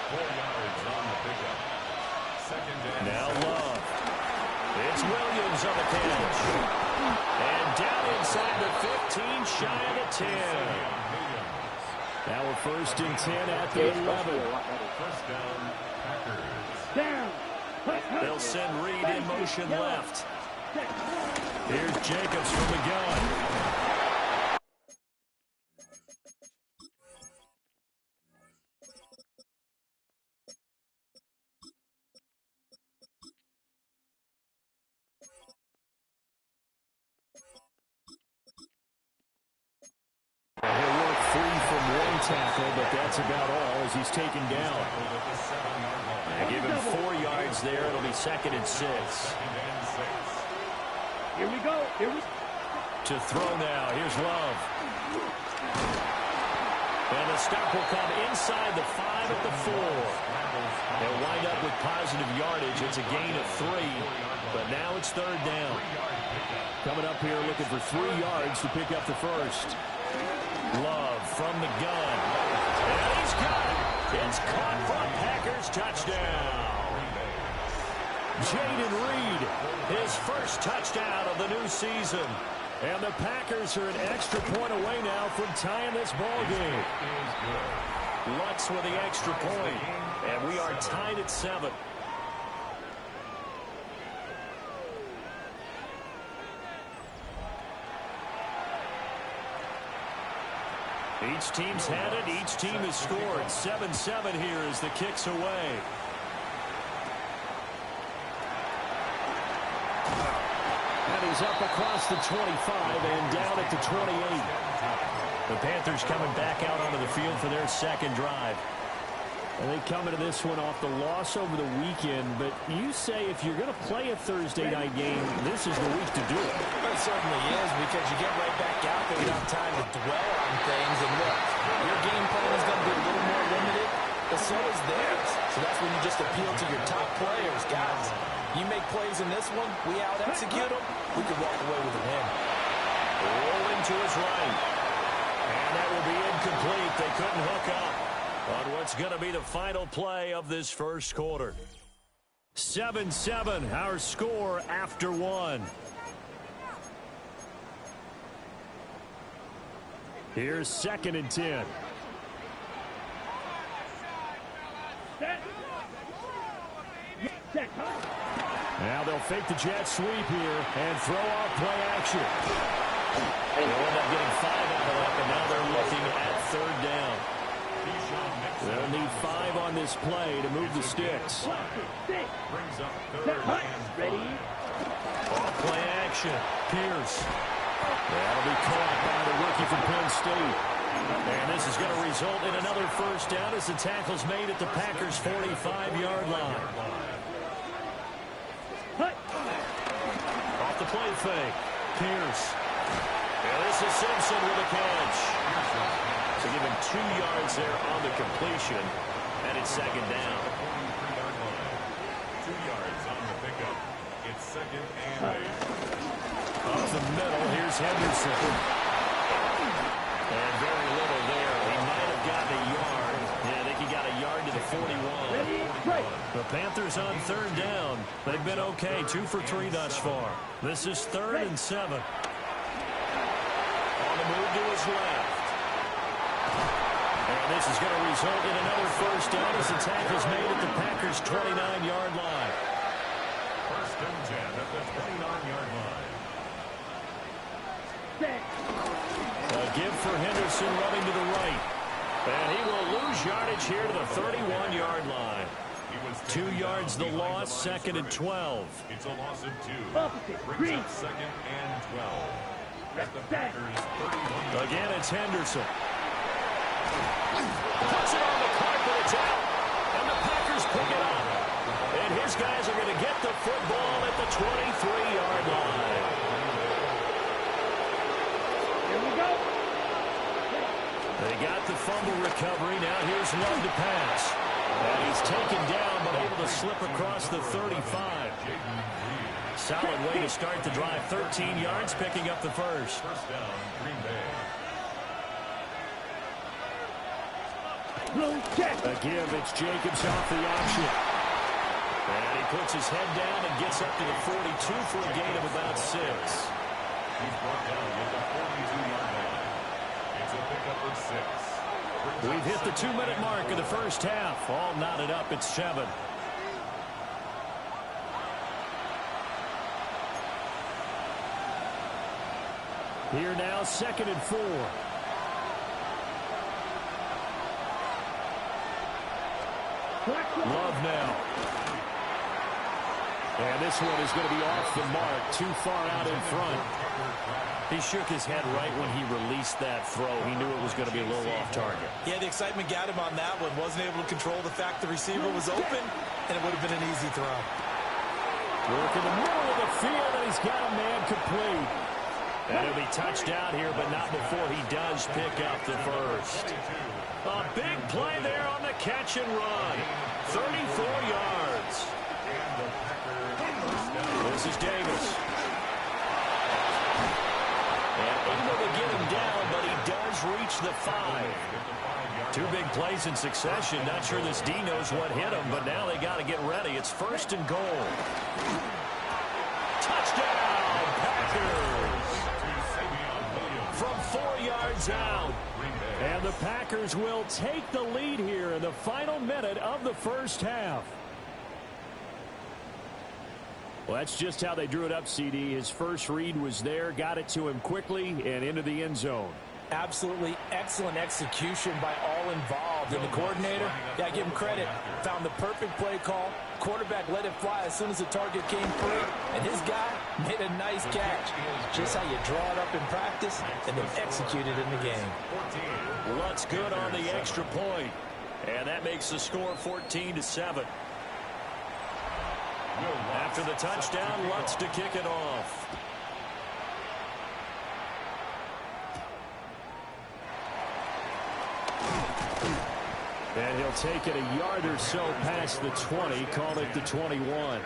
4 yards on the pickup. 2nd down. Now Love. It's Williams on the catch. And down inside the 15, shy of the 10. Now we're 1st and 10 at the 11. 1st down, Packers. They'll send Reed in motion left. Here's Jacobs from the gun. He'll work free from one tackle, but that's about all as he's taken down. Give him 4 yards there. It'll be 2nd and 6. Here we go. To throw now. Here's Love. And the stop will come inside the 5 at the 4. They'll wind up with positive yardage. It's a gain of 3, but now it's 3rd down. Coming up here looking for 3 yards to pick up the 1st. Love from the gun. And he's got it. It's caught for a Packers touchdown. Jaden Reed, his 1st touchdown of the new season. And the Packers are an extra point away now from tying this ball game. Lutz with the extra point. And we are tied at 7. Each team's had it. Each team has scored. 7-7 here as the kick's away. And he's up across the 25 and down at the 28. The Panthers coming back out onto the field for their 2nd drive. And they come into this one off the loss over the weekend, but you say if you're going to play a Thursday night game, this is the week to do it. It certainly is, because you get right back out there without time to dwell on things. And look, your game plan is going to be a little more limited, but so is theirs. So that's when you just appeal to your top players. Guys, you make plays in this one, we out-execute them, we could walk away with a win. Rolling to his right. And that will be incomplete. They couldn't hook up on what's going to be the final play of this 1st quarter. 7-7, our score after 1. Here's 2nd and 10. Now they'll fake the jet sweep here and throw off play action. They'll end up getting 5 out of that, but now they're looking at 3rd down. They'll need 5 on this play to move the sticks. Brings up 3rd and Ready? Off play action. Pierce. That'll be caught by the rookie from Penn State. And this is going to result in another 1st down as the tackle's made at the Packers' 45-yard line. Off the play fake. Pierce. And this is Simpson with a catch. So give him 2 yards there on the completion. And it's 2nd down. 2 yards on the pickup. It's 2nd and 8. Off the middle, here's Henderson. And very little there. He might have gotten a yard. Yeah, I think he got a yard to the 41. The Panthers on 3rd down. They've been okay, 2 for 3 thus far. This is 3rd and 7. On the move to his left. And this is going to result in another 1st down as the tackle's made at the Packers' 29-yard line. 1st and 10 at the 29-yard line. give for Henderson running to the right. And he will lose yardage here to the 31-yard line. 2 yards the loss, 2nd and 12. It's a loss of 2. Brings up 2nd and 12. At the Packers 31. Again, it's Henderson. Puts it on the carpet, it's out. And the Packers pick it up. And his guys are going to get the football at the 23-yard line. Here we go. They got the fumble recovery. Now here's Love to pass. And he's taken down, but able to slip across the 35. Solid way to start the drive. 13 yards, picking up the first. First down, Green Bay. A give, it's Jacobs off the option. And he puts his head down and gets up to the 42 for a gain of about 6. He's brought down at the 42-yard line. It's a pickup of 6. We've hit the 2-minute mark of the first half. All knotted up at 7. Here now, 2nd and 4. Love now. And this one is going to be off the mark, too far out in front. He shook his head right when he released that throw. He knew it was going to be a little off target. Yeah, the excitement got him on that one. Wasn't able to control the fact the receiver was open, and it would have been an easy throw. Work in the middle of the field, and he's got a man complete. And he'll be touched out here, but not before he does pick up the first. A big play there on the catch and run. 34 yards. This is Davis. And able to get him down, but he does reach the 5. 2 big plays in succession. Not sure this D knows what hit him, but now they got to get ready. It's 1st and goal. Touchdown, Packers! From 4 yards out. And the Packers will take the lead here in the final minute of the first half. Well, that's just how they drew it up, CD. His first read was there, got it to him quickly, and into the end zone. Absolutely excellent execution by all involved. And the coordinator, yeah, give him credit, found the perfect play call. Quarterback let it fly as soon as the target came free. And his guy made a nice catch. Just how you draw it up in practice and then execute it in the game. Lutz good on the extra point. And that makes the score 14-7. After the touchdown, Lutz to kick it off. And he'll take it a yard or so past the 20, call it the 21.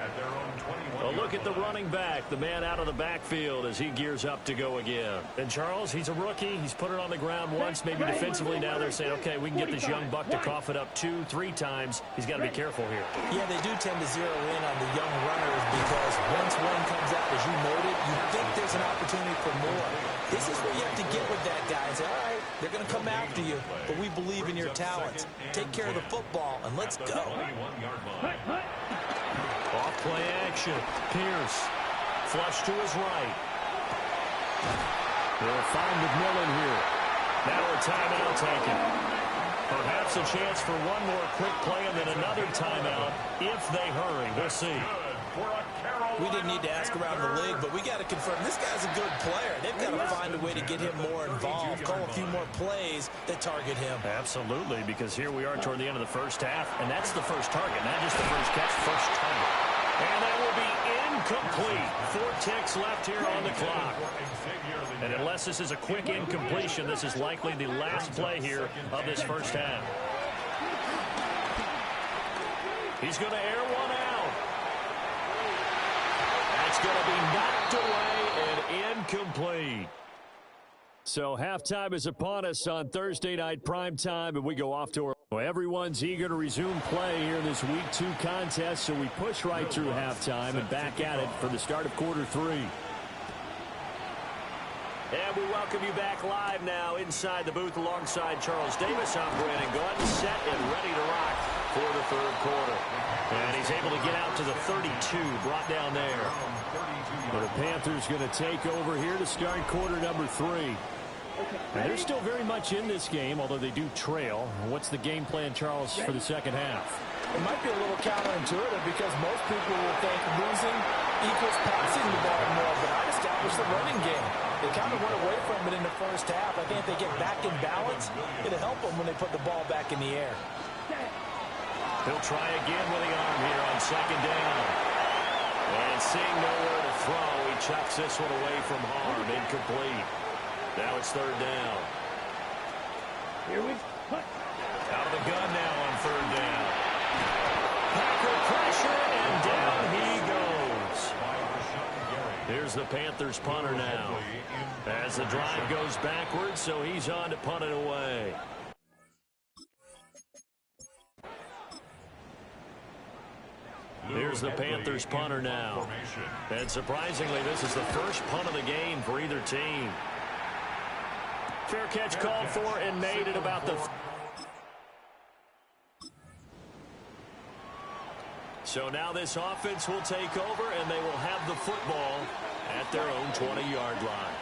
A look at the running back, the man out of the backfield as he gears up to go again. And Charles, he's a rookie. He's put it on the ground once, maybe defensively. Now they're saying, okay, we can get this young buck to cough it up 2, 3 times. He's got to be careful here. Yeah, they do tend to zero in on the young runners because once one comes out, as you noted, you think there's an opportunity for more. This is where you have to get with that guy and say, all right, they're going to come after you, but we believe in your talents. Take care of the football, and let's go. Off play action. Pierce. Flush to his right. They'll find McMillan here. Now a timeout taken. Perhaps a chance for one more quick play and then another timeout if they hurry. We'll see. We didn't need to ask around the league, but we got to confirm this guy's a good player. They've got to find a way to get him more involved, call a few more plays that target him. Absolutely, because here we are toward the end of the first half, and that's the first target, not just the first catch, first target. And that will be incomplete. 4 ticks left here on the clock. And unless this is a quick incompletion, this is likely the last play here of this first half. He's going to air one out. That's going to be knocked away and incomplete. So halftime is upon us on Thursday night primetime, and we go off to our... Well, everyone's eager to resume play here in this Week 2 contest, so we push right through halftime and back at it for the start of quarter 3. And we welcome you back live now inside the booth alongside Charles Davis. I'm Brandon Gordon, set and ready to rock for the third quarter. And he's able to get out to the 32, brought down there. But the Panthers going to take over here to start quarter number 3. And they're still very much in this game, although they do trail. What's the game plan, Charles, for the second half? It might be a little counterintuitive because most people will think losing equals passing the ball more, but I'd establish the running game. They kind of went away from it in the first half. I think if they get back in balance, it'll help them when they put the ball back in the air. He'll try again with the arm here on second down. And seeing nowhere to throw, he chucks this one away from harm. Incomplete. Now it's third down. Here we go. Out of the gun now on third down. Packer pressure, and down he goes. Here's the Panthers punter now. As the drive goes backwards, so he's on to punt it away. Here's the Panthers punter now. And surprisingly, this is the first punt of the game for either team. Fair catch called for and made at about the... So now this offense will take over, and they will have the football at their own 20-yard line.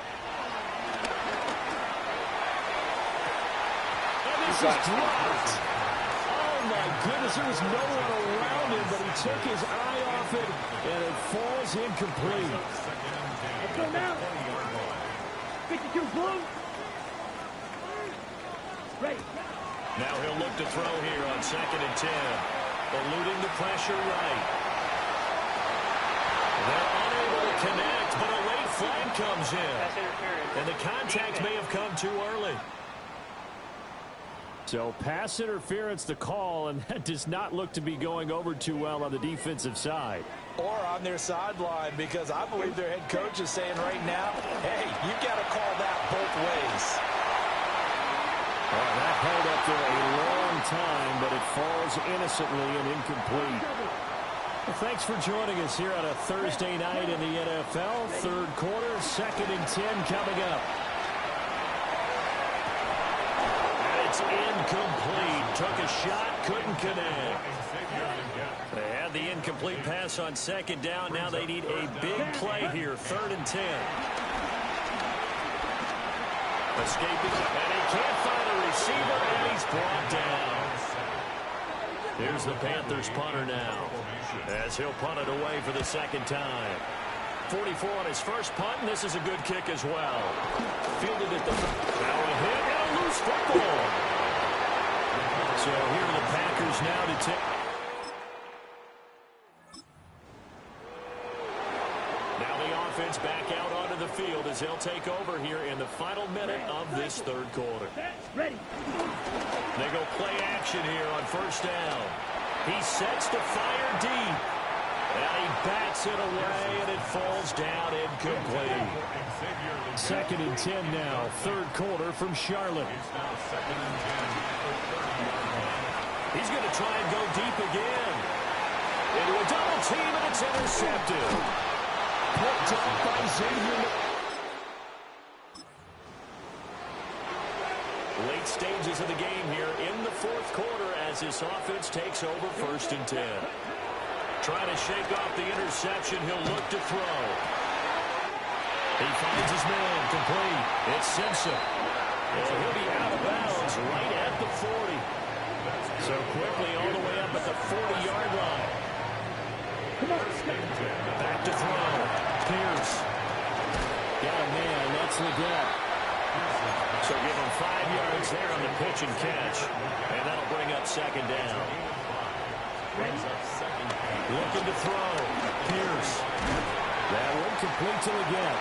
And this is dropped. Oh, my goodness, there was no one around him, but he took his eye off it, and it falls incomplete. Let's go now. 52 blue. Ready. Now he'll look to throw here on 2nd and 10. Eluding the pressure right. They're unable to connect, but a late flag comes in. And the contact may have come too early. So pass interference the call, and that does not look to be going over too well on the defensive side. Or on their sideline, because I believe their head coach is saying right now, hey, you've got to call that both ways. Oh, that held up there a long time, but it falls innocently and incomplete. Well, thanks for joining us here on a Thursday night in the NFL. Third quarter, 2nd and 10 coming up. And it's incomplete. Took a shot, couldn't connect. They had the incomplete pass on 2nd down. Now they need a big play here, 3rd and 10. Escaping, and he can't find a receiver, and he's brought down. Here's the Panthers punter now, as he'll punt it away for the 2nd time. 44 on his first punt, and this is a good kick as well. Fielded at the... Now a hit and a loose football. So here are the Packers now to take... Now the offense back out onto the field as they'll take over here in the final minute of this third quarter. Ready. They go play action here on 1st down. He sets to fire deep. And he bats it away, and it falls down incomplete. 2nd and 10 now, 3rd quarter from Charlotte. He's going to try and go deep again. Into a double team, and it's intercepted. Picked up by Xavier. Late stages of the game here in the 4th quarter as this offense takes over 1st and 10. Trying to shake off the interception. He'll look to throw. He finds his man complete. It's Simpson. And he'll be out of bounds right at the 40. So quickly all the way up at the 40-yard line. Back to throw. Pierce. Got a man, that's Leggett. So give him 5 yards there on the pitch and catch. And that'll bring up 2nd down. Looking to throw. Pierce. That one complete to Leggett.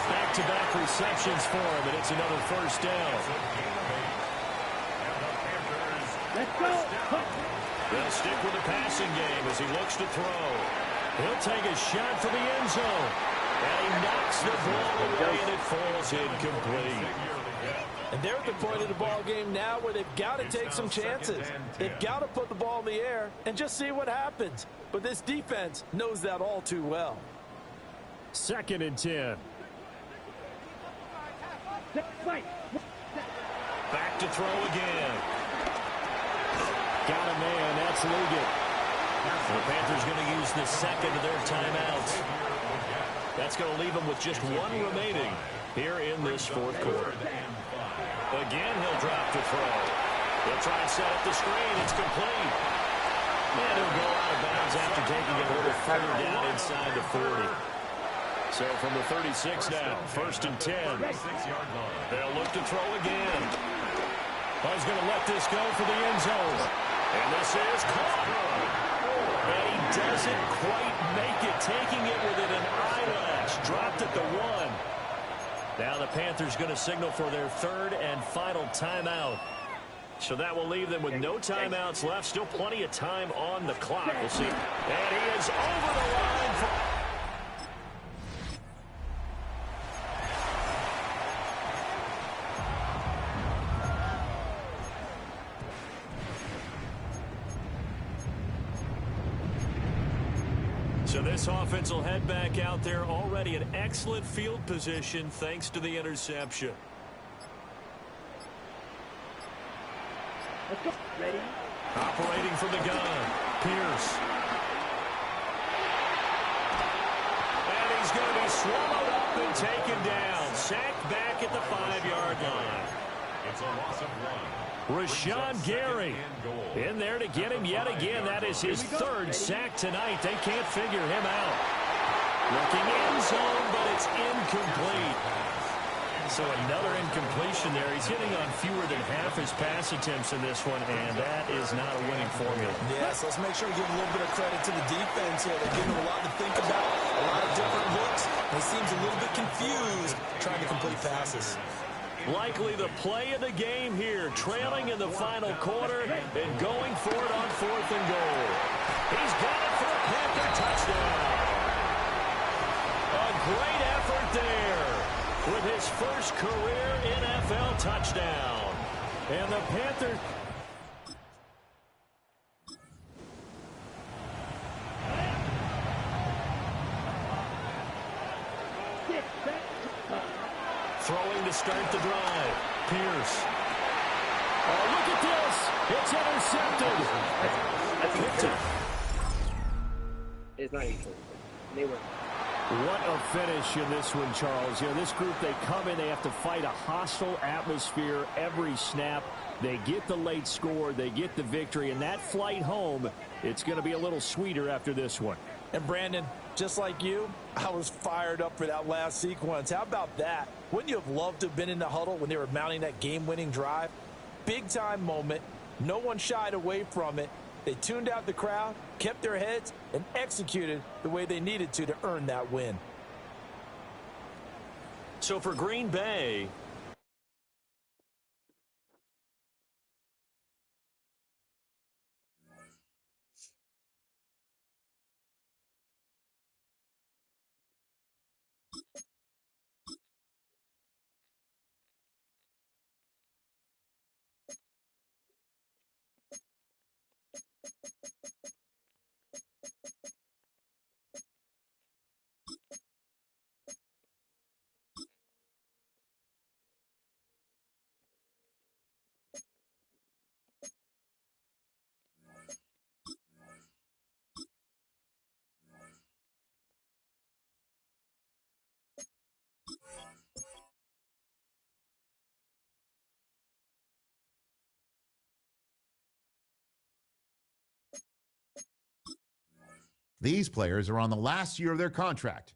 Back-to-back receptions for him, and it's another 1st down. Let's go. They'll stick with the passing game as he looks to throw. He'll take a shot for the end zone. And he knocks the ball away, and it falls incomplete. And they're at the point of the ball game now where they've got to take some chances. They've got to put the ball in the air and just see what happens. But this defense knows that all too well. 2nd and 10. Back to throw again. Got a man, that's Leggett. The Panthers going to use the 2nd of their timeouts. That's going to leave him with just one remaining here in this fourth quarter. Again, he'll drop to throw. He'll try and set up the screen. It's complete. And he'll go out of bounds after taking a little third down inside the 40. So from the 36 now, 1st and 10. They'll look to throw again. He's going to let this go for the end zone. And this is caught. And he doesn't quite make it, taking it within an eyelash. Dropped at the 1. Now the Panthers going to signal for their third and final timeout. So that will leave them with no timeouts left. Still plenty of time on the clock. We'll see. And he is over the line for... So this offense will head back out there, already in excellent field position thanks to the interception. Let's go. Ready? Operating from the gun, Pierce. And he's going to be swallowed up and taken down. Sacked back at the 5-yard line. It's a loss of 1. Rashawn Gary in there to get him yet again. That is his third sack tonight. They can't figure him out. Looking end zone, but it's incomplete. So another incompletion there. He's hitting on fewer than half his pass attempts in this one, and that is not a winning formula. Yes, let's make sure we give a little bit of credit to the defense here. They're giving him a lot to think about, a lot of different looks. He seems a little bit confused trying to complete passes. Likely the play of the game here, trailing in the final quarter and going for it on 4th and goal. He's got it for a Panther touchdown. A great effort there with his first career NFL touchdown. And the Panthers... Throwing to start the drive. Pierce. Oh, look at this. It's intercepted. It's not even true. They were. What a finish in this one, Charles. You know, this group, they come in, they have to fight a hostile atmosphere every snap. They get the late score, they get the victory, and that flight home, it's going to be a little sweeter after this one. And Brandon, just like you, I was fired up for that last sequence. How about that? Wouldn't you have loved to have been in the huddle when they were mounting that game-winning drive? Big-time moment. No one shied away from it. They tuned out the crowd, kept their heads, and executed the way they needed to earn that win. So for Green Bay, These players are on the last year of their contract.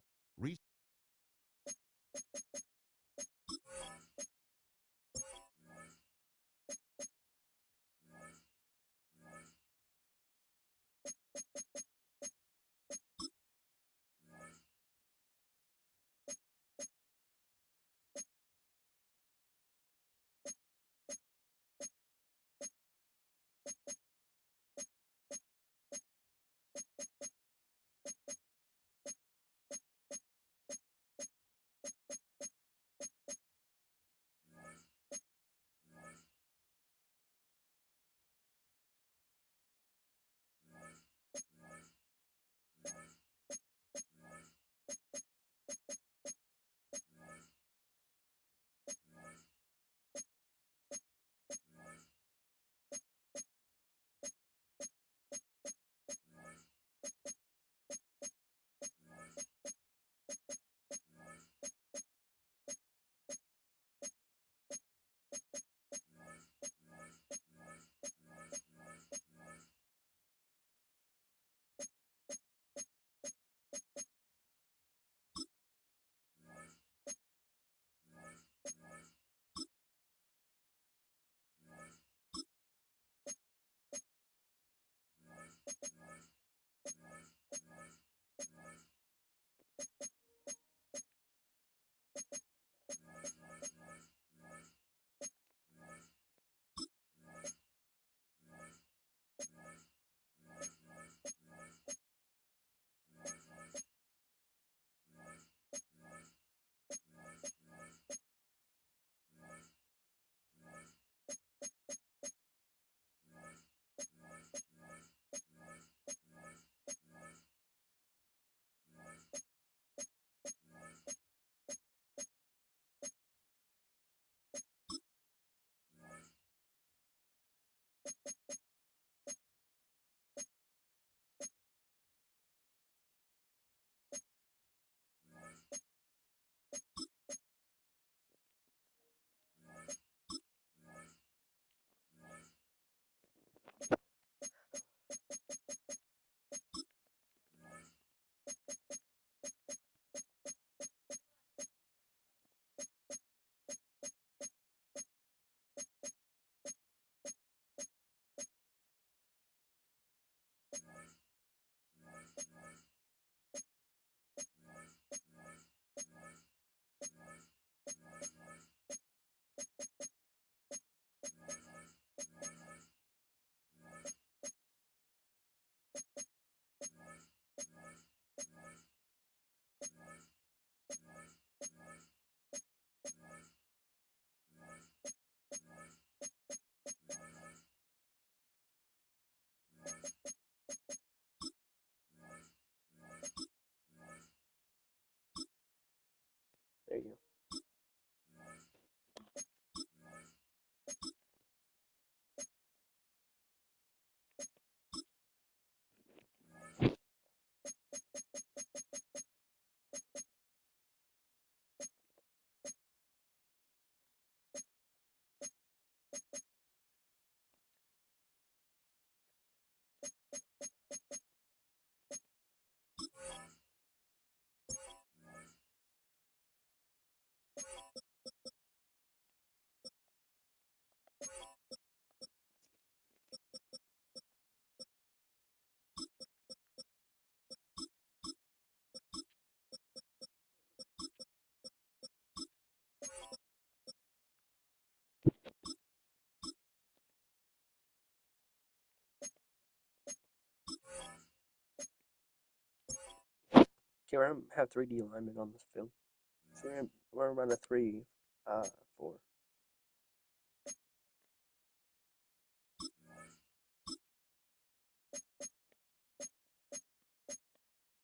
There you go. Okay, we're gonna have 3D linemen on this field. So we're gonna run a 3-4.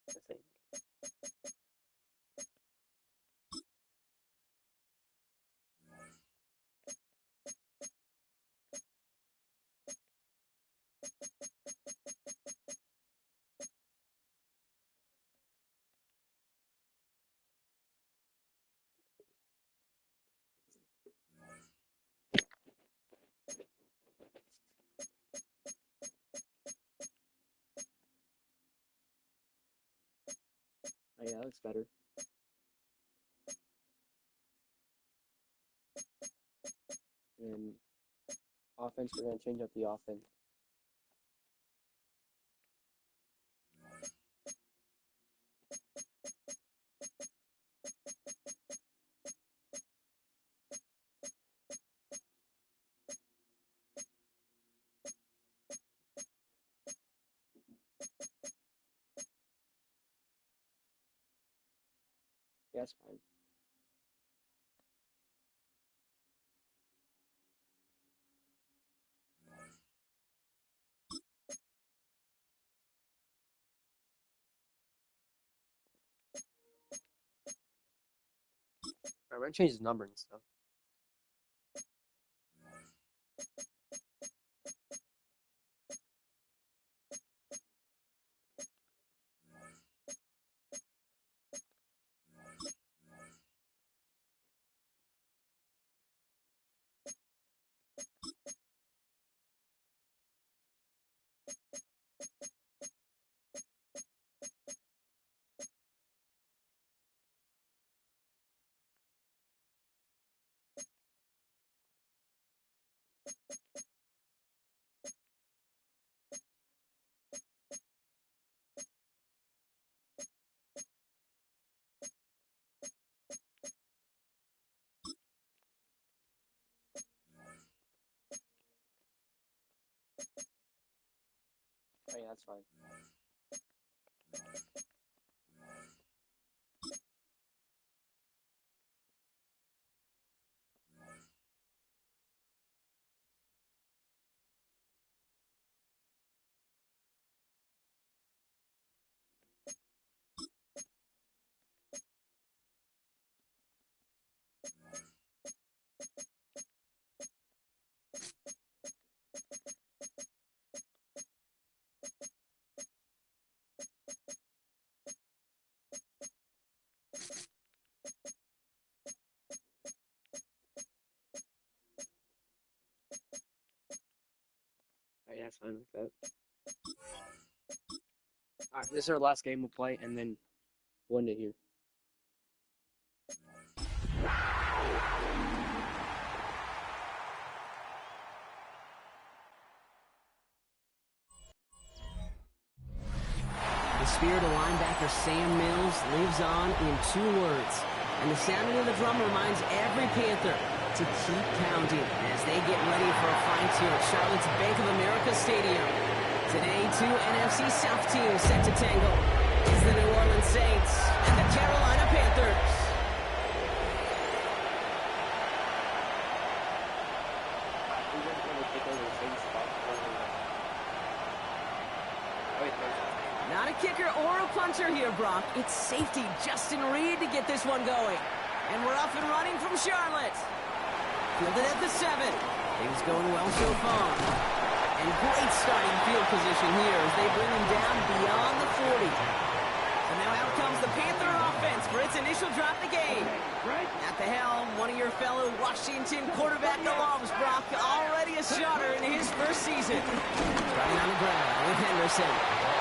I think. Oh yeah, that looks better. And offense, we're gonna change up the offense. Yeah, that's fine. Alright, we're gonna change his number and stuff. That's fine. Alright, that's fine with that. Alright, this is our last game we'll play, and then we'll end it here. The spirit of linebacker Sam Mills lives on in 2 words. And the sounding of the drum reminds every Panther to keep pounding as they get ready for a fight here at Charlotte's Bank of America Stadium. Today, 2 NFC South teams set to tangle. It's the New Orleans Saints and the Carolina Panthers. Not a kicker or a punter here, Brock. It's safety Justin Reed to get this one going. And we're off and running from Charlotte. Fielded at the 7. Things going well so far. And great starting field position here as they bring him down beyond the 40. So now out comes the Panther offense for its initial drive of the game. At the helm, one of your fellow Washington quarterback alums, Brock, already a starter in his first season. Starting on the ground with Henderson.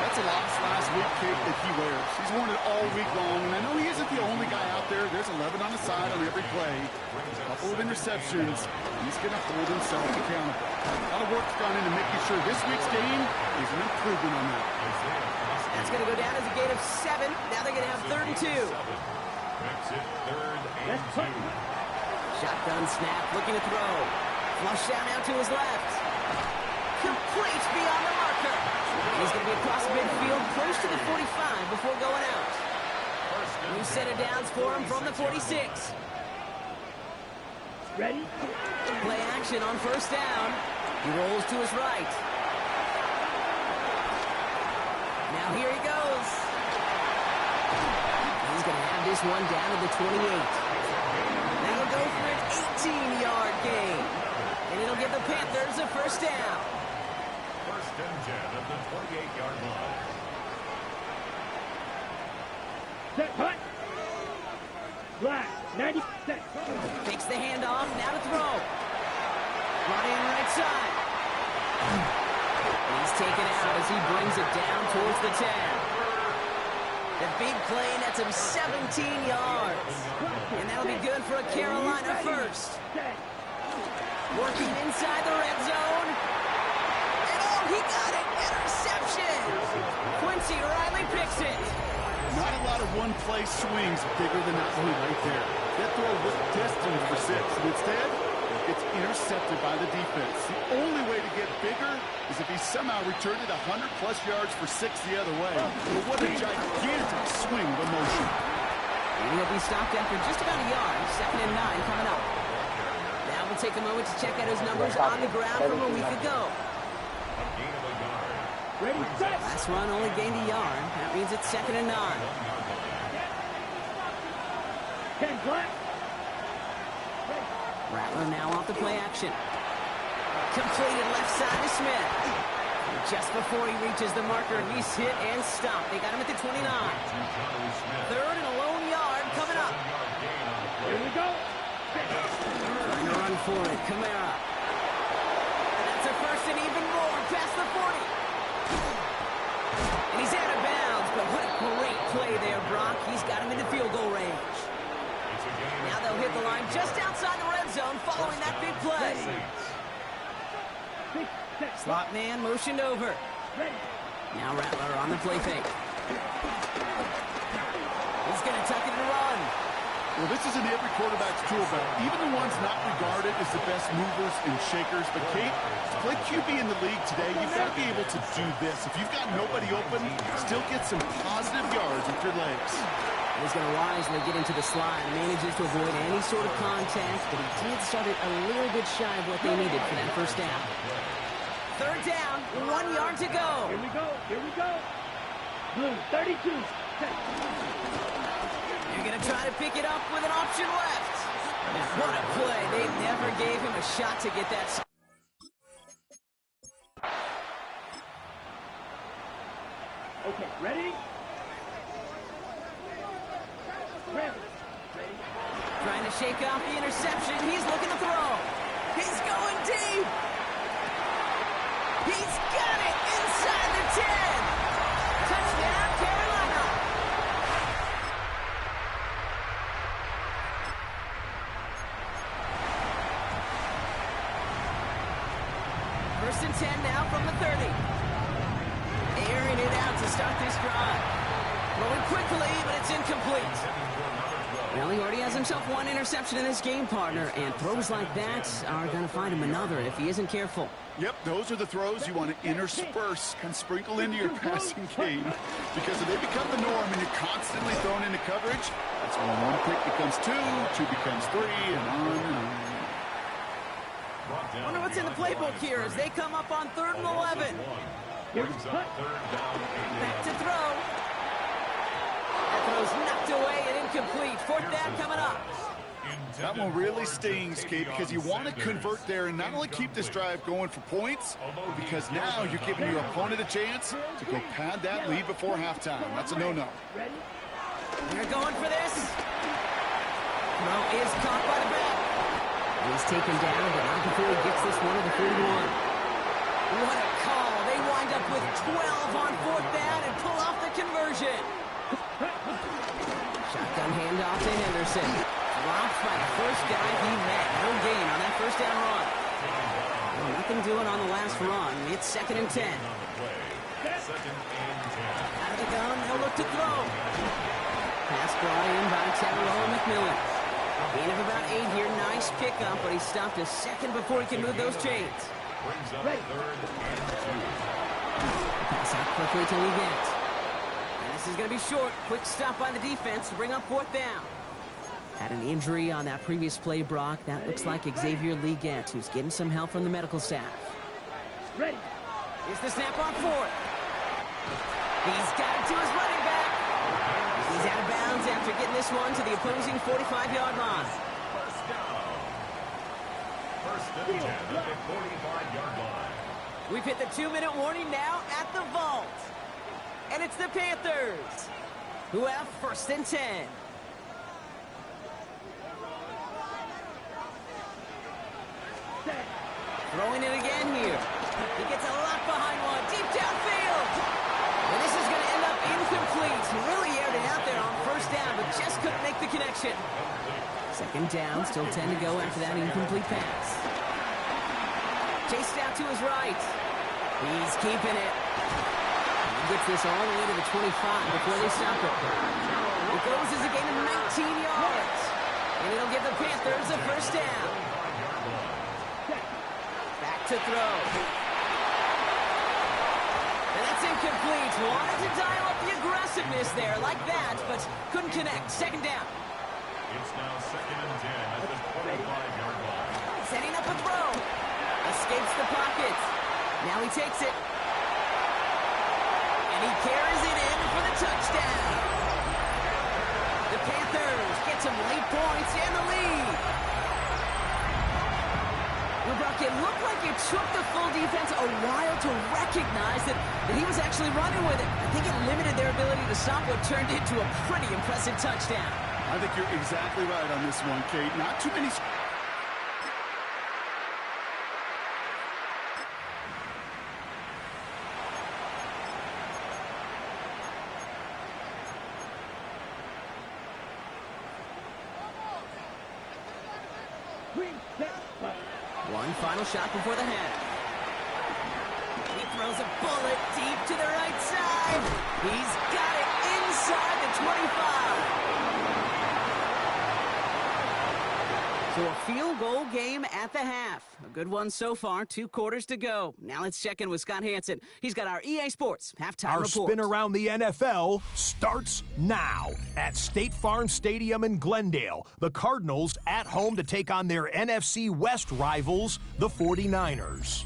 That's a last week cape that he wears. He's worn it all week long, and I know he isn't the only guy out there. There's 11 on the side on every play. A couple of interceptions. He's going to hold himself accountable. A lot of work's gone into making sure this week's game is an improvement on that. That's going to go down as a gain of 7. Now they're going to have 3rd and 2. Makes it 3rd and 2. Shotgun snap, looking to throw. Flush down out to his left. Complete beyond the marker. He's going to be across midfield, close to the 45 before going out. New set of downs for him from the 46. Ready? Play action on 1st down. He rolls to his right. Now here he goes. He's going to have this one down to the 28. That'll go for an 18-yard gain. And it'll give the Panthers a 1st down. 1st and 10 at the 28-yard line. Set, hut. Black, 96. Takes the handoff, now to throw. Running right side. And he's taken out as he brings it down towards the 10. The big play nets him 17 yards. And that'll be good for a Carolina 1st. Working inside the red zone. And oh, he got it! Interception! Quincy Riley picks it. Not a lot of one-play swings bigger than that one right there. That throw was destined for 6. And instead, it's intercepted by the defense. The only way to get bigger is if he somehow returned it 100-plus yards for 6 the other way. But what a gigantic swing of emotion. And he'll be stopped after just about a yard. 2nd and 9 coming up. Now we'll take a moment to check out his numbers on the ground from a week ago. Last run only gained a yard. That means it's 2nd and 9. 10 black. Rattler now off the play action. Completed left side to Smith. And just before he reaches the marker, he's hit and stopped. They got him at the 29. 3rd and a lone yard coming up. Here we go. Trying to run for it, Kamara. And that's a 1st and even more past the 40. And he's out of bounds, but what a great play there, Brock. He's got him into field goal range. Now they'll hit the line just outside the red zone following that big play. Slot man motioned over. Now Rattler on the play fake. He's going to tuck it and run. Well, this is in every quarterback's tool belt, even the ones not regarded as the best movers and shakers. But, Kate, to play QB in the league today, you've got to be able to do this. If you've got nobody open, still get some positive yards with your legs. He's going to wisely get into the slide. Manages to avoid any sort of contact, but he did start it a little bit shy of what they needed for that first down. Third down, 1 yard to go. Here we go. Here we go. Blue, 32. You're going to try to pick it up with an option left. What a play. They never gave him a shot to get that. Okay, ready? Ready. Trying to shake off the interception. He's looking to throw. He's going deep. He's got it inside the 10. Touchdown, Carolina. First and 10 now from the 30. Airing it out to start this drive. Throwing quickly, but it's incomplete. Well, he already has himself one interception in this game, partner, and throws like that are going to find him another if he isn't careful. Yep, those are the throws you want to intersperse and sprinkle into your passing game, because if they become the norm and you're constantly thrown into coverage, that's when one pick becomes two becomes three, and on and on. Wonder what's in the playbook here as they come up on 3rd and 11. Back to throw. That throw's knocked away and incomplete. 4th down coming up. That one really stings, Kate, because you want to convert there and not only keep this drive going for points, because now you're giving your opponent a chance to go pad that lead before halftime. That's a no-no. They're going for this. Throw is caught by the back. He's taken down, but not before he gets this one to the 41. What a call. They wind up with 12 on 4th down and pull off the conversion. Shotgun handoff to Henderson. Dropped by the first guy he met. No gain on that first down run. Well, nothing doing on the last run. It's 2nd and 10. Out of the gun, they'll look to throw. Pass brought in by Tyrell McMillan. Gain of about 8 here. Nice pickup, but he stopped a second before he can move those chains. Pass out quickly to Leggett. This is going to be short. Quick stop by the defense to bring up 4th down. Had an injury on that previous play, Brock. That looks like Xavier Leggett, who's getting some help from the medical staff. Ready. Here's the snap on 4th. He's got it to his running back. He's out of bounds after getting this one to the opposing 45-yard line. First and 10 at the 45-yard line. We've hit the 2-minute warning now at the vault. And it's the Panthers who have 1st and 10. Throwing it again here. He gets a lot behind one. Deep downfield. And this is going to end up incomplete. He really aired it out there on 1st down, but just couldn't make the connection. 2nd down, still 10 to go after that incomplete pass. Chased out to his right. He's keeping it. He gets this all the way to the 25 before they stop it. It goes as a gain of 19 yards. And it'll give the Panthers a 1st down. Back to throw. And that's incomplete. Wanted to dial up the aggressiveness there like that, but couldn't connect. 2nd down. It's now 2nd and 10 at the 25-yard line. Setting up a throw. Escapes the pocket. Now he takes it. And he carries it in for the touchdown. The Panthers get some late points and the lead. Well, Brock, it looked like it took the full defense a while to recognize that he was actually running with it. I think it limited their ability to stop what turned into a pretty impressive touchdown. I think you're exactly right on this one, Kate. Not too many... One final shot before the half. He throws a bullet deep to the right side. He's got it inside the 25. So a field goal game at the half. A good one so far. 2 quarters to go. Now let's check in with Scott Hansen. He's got our EA Sports halftime report. Our spin around the NFL starts now at State Farm Stadium in Glendale. The Cardinals at home to take on their NFC West rivals, the 49ers.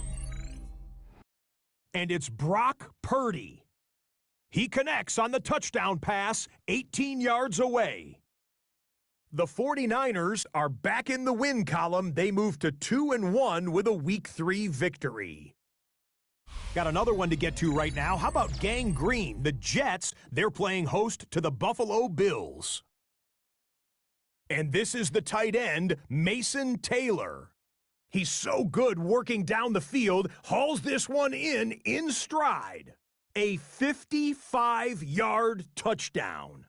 And it's Brock Purdy. He connects on the touchdown pass 18 yards away. The 49ers are back in the win column. They move to 2-1 with a Week 3 victory. Got another one to get to right now. How about Gang Green? The Jets, they're playing host to the Buffalo Bills. And this is the tight end, Mason Taylor. He's so good working down the field, hauls this one in stride. A 55-yard touchdown.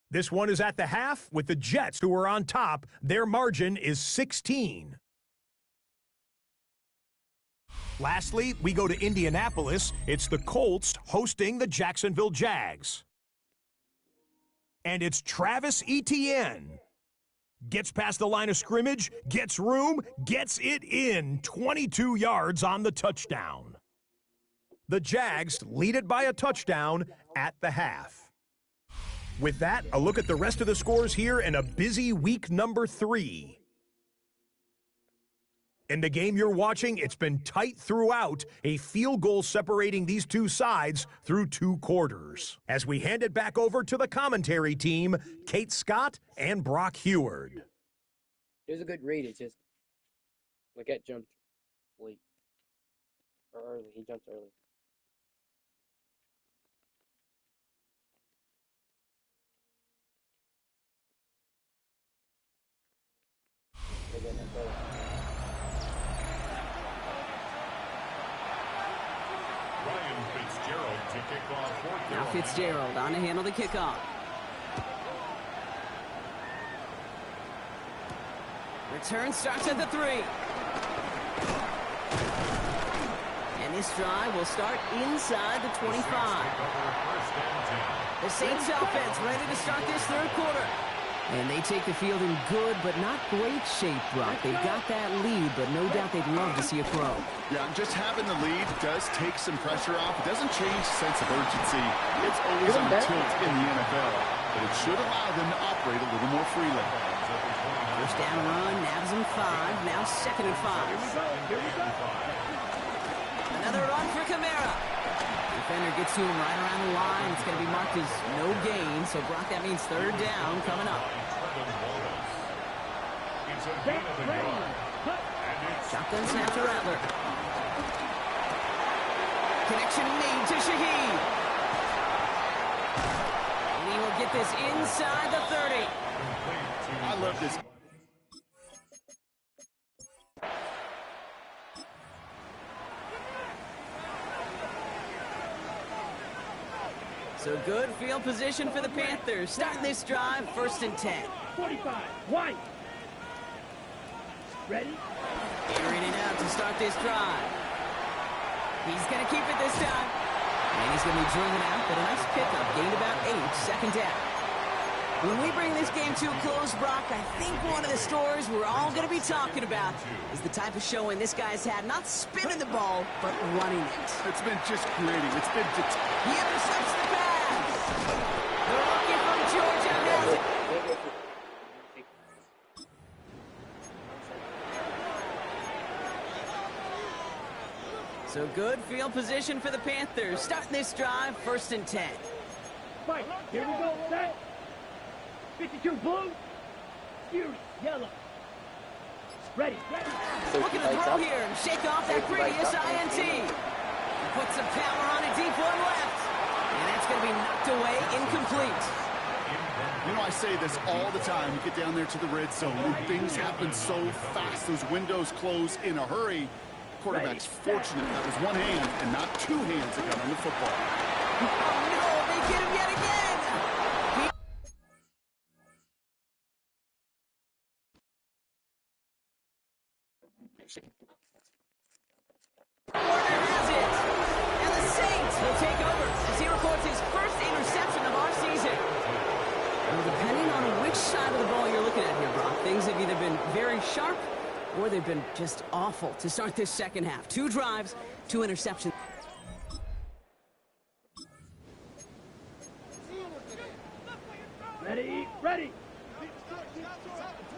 This one is at the half with the Jets, who are on top. Their margin is 16. Lastly, we go to Indianapolis. It's the Colts hosting the Jacksonville Jags. And it's Travis Etienne. Gets past the line of scrimmage, gets room, gets it in. 22 yards on the touchdown. The Jags lead it by a touchdown at the half. With that, a look at the rest of the scores here in a busy week number 3. In the game you're watching, it's been tight throughout, a field goal separating these two sides through 2 quarters. As we hand it back over to the commentary team, Kate Scott and Brock Heward. It was a good read. It's just Leggett jumped late or early. He jumped early. Ryan Fitzgerald to kick off for Now Fitzgerald on to handle the kickoff. Return starts at the 3. And this drive will start inside the 25. The Saints offense ready to start this 3rd quarter. And they take the field in good but not great shape, Brock. They've got that lead, but no doubt they'd love to see a throw. Yeah, just having the lead does take some pressure off. It doesn't change the sense of urgency. It's always on tilt in the NFL, but it should allow them to operate a little more freely. First down run, nabs him 5, now 2nd and 5. Here we go. Another run for Kamara. Defender gets to him right around the line. It's going to be marked as no gain, so Brock, that means 3rd down coming up. Shotgun snap to Rattler. Connection made to Shaheed. And he will get this inside the 30. I love this. So good field position for the Panthers. Starting this drive, 1st and 10. 45, White. Ready? Airing it out to start this drive. He's going to keep it this time. And he's going to be driven out, but a nice pickup. Gained about 8, 2nd down. When we bring this game to a close, Brock, I think one of the stories we're all going to be talking about is the type of showing this guy's had, not spinning the ball, but running it. It's been just creative. It's been... He intercepts the pass. The rookie from Georgia has it. So good field position for the Panthers. Starting this drive, 1st and 10. Fight. Here we go. Set. 52 blue. Fury yellow. Ready. Looking to throw here and shake off that previous INT. Put some power on a deep one left. And that's going to be knocked away, incomplete. You know, I say this all the time. You get down there to the red zone, and things happen so fast. Those windows close in a hurry. Quarterback's fortunate that was one hand and not 2 hands that got on the football. Oh, no, they get him yet again. Warner has it. And the Saints will take over as he records his first interception of our season. Well, depending on which side of the ball you're looking at here, Brock, things have either been very sharp, or they've been just awful to start this second half. 2 drives, 2 interceptions. Ready, ready.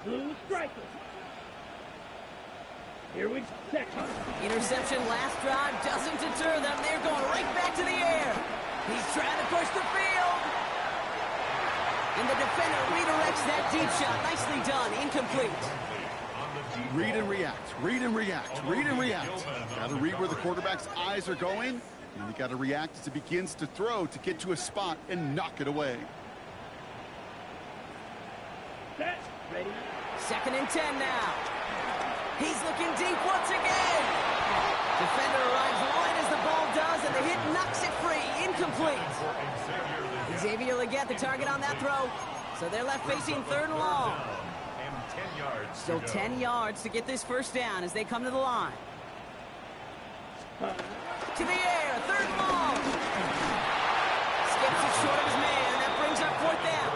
Blue striker. Here we go. Interception last drive doesn't deter them. They're going right back to the air. He's trying to push the field. And the defender redirects that deep shot. Nicely done. Incomplete. Read and react, read and react, read and react. Got to read where the quarterback's eyes are going, and you got to react as it begins to throw to get to a spot and knock it away. Set, ready. 2nd and 10 now. He's looking deep once again. Defender arrives right as the ball does, and the hit knocks it free. Incomplete. Xavier Legette, the target on that throw. So they're left facing 3rd and long. Still 10 yards to get this first down as they come to the line. To the air, 3rd and long. Skips it short of his man. That brings up 4th down.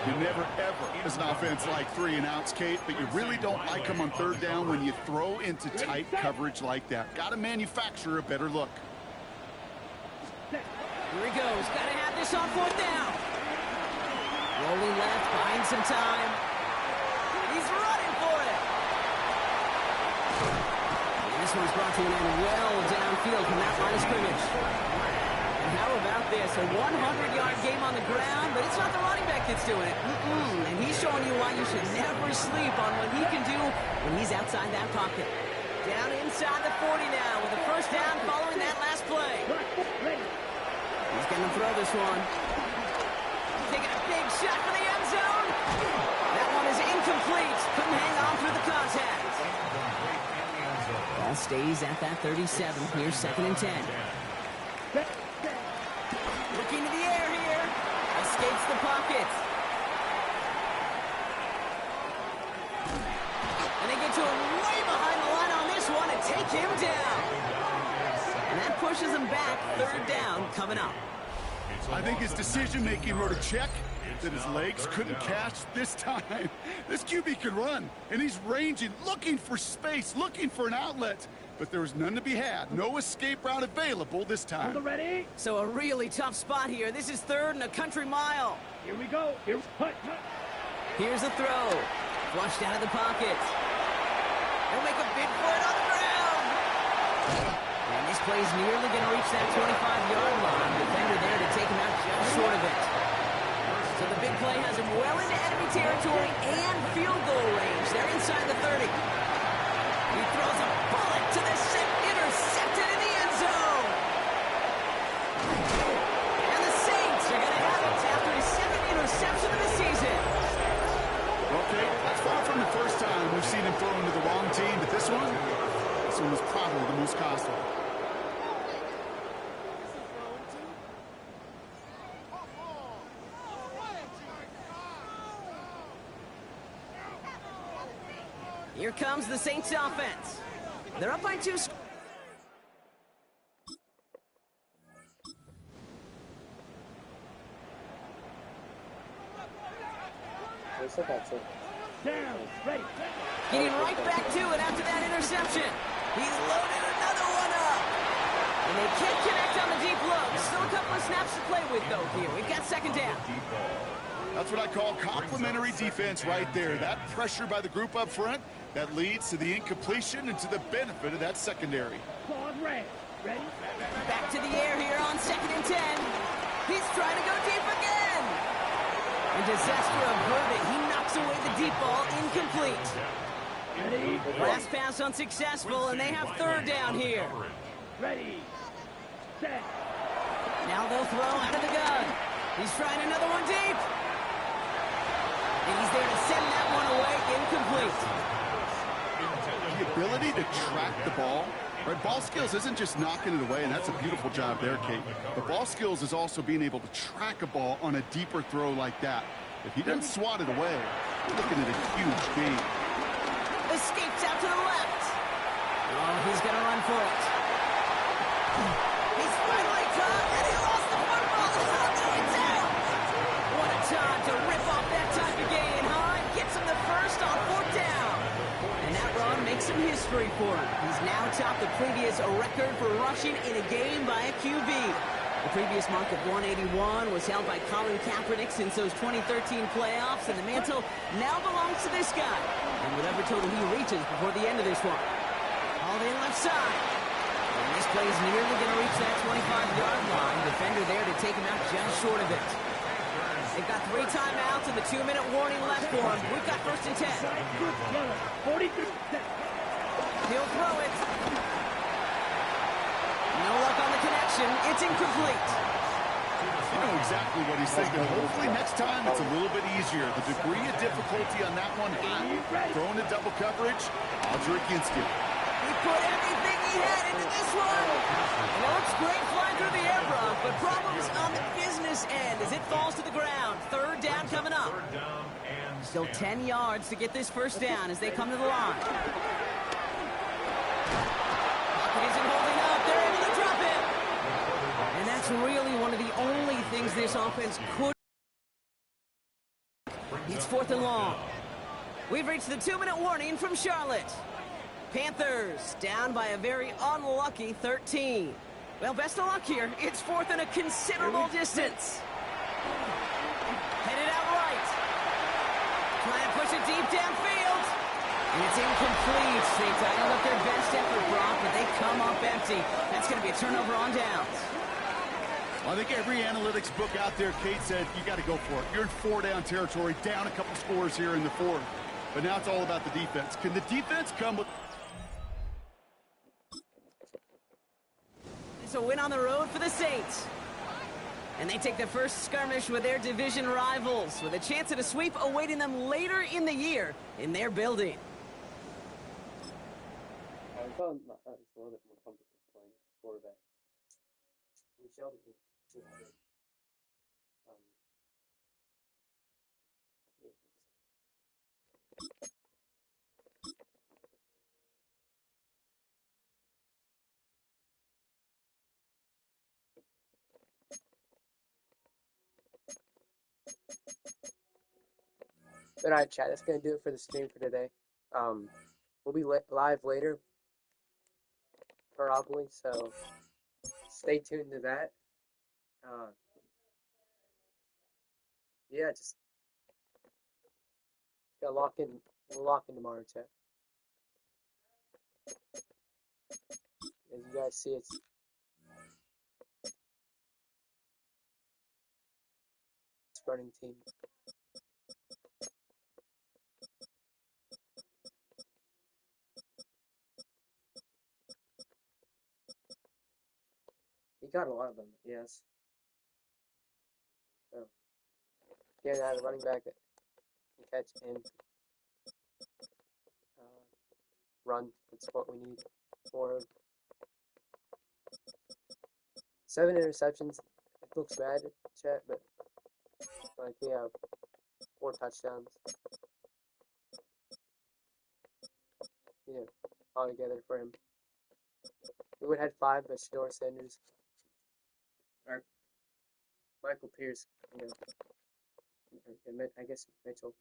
You never, ever, as an offense, like 3 and outs, Kate, but you really don't like them on 3rd down when you throw into tight coverage like that. Got to manufacture a better look. Here he goes. Got to have this on 4th down. Rolling left, buying some time. He's running for it. And this one's brought to an end well downfield from that line of scrimmage. And how about this? A 100-yard game on the ground, but it's not the running back that's doing it. And he's showing you why you should never sleep on what he can do when he's outside that pocket. Down inside the 40 now with a first down following that last play. He's going to throw this one. Taking a big shot for the end zone. That one is incomplete. Couldn't hang on through the contact. Ball stays at that 37. Here's 2nd and 10. Looking to the air here. Escapes the pocket. And they get to him way behind the line on this one and take him down. And that pushes him back. 3rd down coming up. I think his decision-making wrote a check that his legs couldn't catch this time. This QB can run, and he's ranging, looking for space, looking for an outlet. But there was none to be had. No escape route available this time. Ready? So a really tough spot here. This is 3rd and a country mile. Here we go. Here, hut. Here's a throw. Flushed out of the pocket. He'll make a big for it on the ground. And this play's nearly going to reach that 25-yard line. Defender there to take him out just short of it. So the big play has him well into enemy territory and field goal range. They're inside the 30. He throws a bullet to the six, intercepted in the end zone. And the Saints are going to have it after his 2nd interception of the season. Okay, that's far from the first time we've seen him throw into the wrong team, but this one was probably the most costly. Here comes the Saints offense. They're up by 2. That's it. Down, ready. Getting right back to it after that interception. He's loaded another one up. And they can't connect on the deep look. Still a couple of snaps to play with, though, here. We've got 2nd down. That's what I call complimentary defense right there. That pressure by the group up front, that leads to the incompletion and to the benefit of that secondary. Claude Ray, ready? Back to the air here on 2nd and 10. He's trying to go deep again. And disaster averted. He knocks away the deep ball, incomplete. Ready? Last pass unsuccessful, and they have 3rd down here. Ready. Set. Now they'll throw out of the gun. He's trying another one deep. And he's there to send that one away, incomplete. The ability to track the ball, right? Ball skills isn't just knocking it away, and that's a beautiful job there, Kate. The ball skills is also being able to track a ball on a deeper throw like that. If he doesn't swat it away, you're looking at a huge gain. Escapes out to the left. Oh, he's going to run for it. He's finally caught, and he lost the football. It's out. What a time to rip off that type of gain, huh? Gets him the first on 4th down. some history for him. He's now topped the previous record for rushing in a game by a QB. The previous mark of 181 was held by Colin Kaepernick since those 2013 playoffs, and the mantle now belongs to this guy. And whatever total he reaches before the end of this one. Hauled in left side. And this play is nearly going to reach that 25-yard line. Defender there to take him out just short of it. They've got 3 timeouts and the 2-minute warning left for him. We've got 1st and 10. 43. He'll throw it. No luck on the connection. It's incomplete. You know exactly what he's thinking. Hopefully next time it's a little bit easier. The degree of difficulty on that one, throwing to double coverage, odds are against him. He put everything he had into this one. And it looks great flying through the air, Brock, but problems on the business end as it falls to the ground. 3rd down coming up. Still 10 yards to get this 1st down as they come to the line. Pocket isn't holding up. They're able to drop it. And that's really one of the only things this offense could. It's 4th and long. We've reached the 2-minute warning from Charlotte. Panthers down by a very unlucky 13. Well, best of luck here. It's 4th and a considerable distance. Headed out right. Trying to push it deep downfield. And it's incomplete. They dialed up their best effort, Brock, but they come up empty. That's going to be a turnover on downs. I think every analytics book out there, Kate said, you got to go for it. You're in 4-down territory, down a couple scores here in the 4th. But now it's all about the defense. Can the defense come with... It's a win on the road for the Saints. And they take the first skirmish with their division rivals, with a chance at a sweep awaiting them later in the year in their building. I felt it's a little bit more comfortable playing quarterback. We showed it. All right, chat. That's gonna do it for the stream for today. We'll be live later, probably. So stay tuned to that. Yeah, just gotta lock in. We'll lock in tomorrow, chat. As you guys see, it's running team. He got a lot of them, yes. So, again, I had a running back that can catch and run. That's what we need. 4 of 7 interceptions. It looks bad, chat, but like we have 4 touchdowns. Yeah, all together for him. We would have had 5, but Shador Sanders or Michael Pierce, you know, I guess Mitchell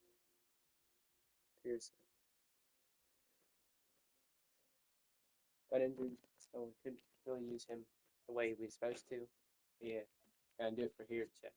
Pierce got injured, so we couldn't really use him the way we were supposed to. Yeah, gotta do it for here, chat.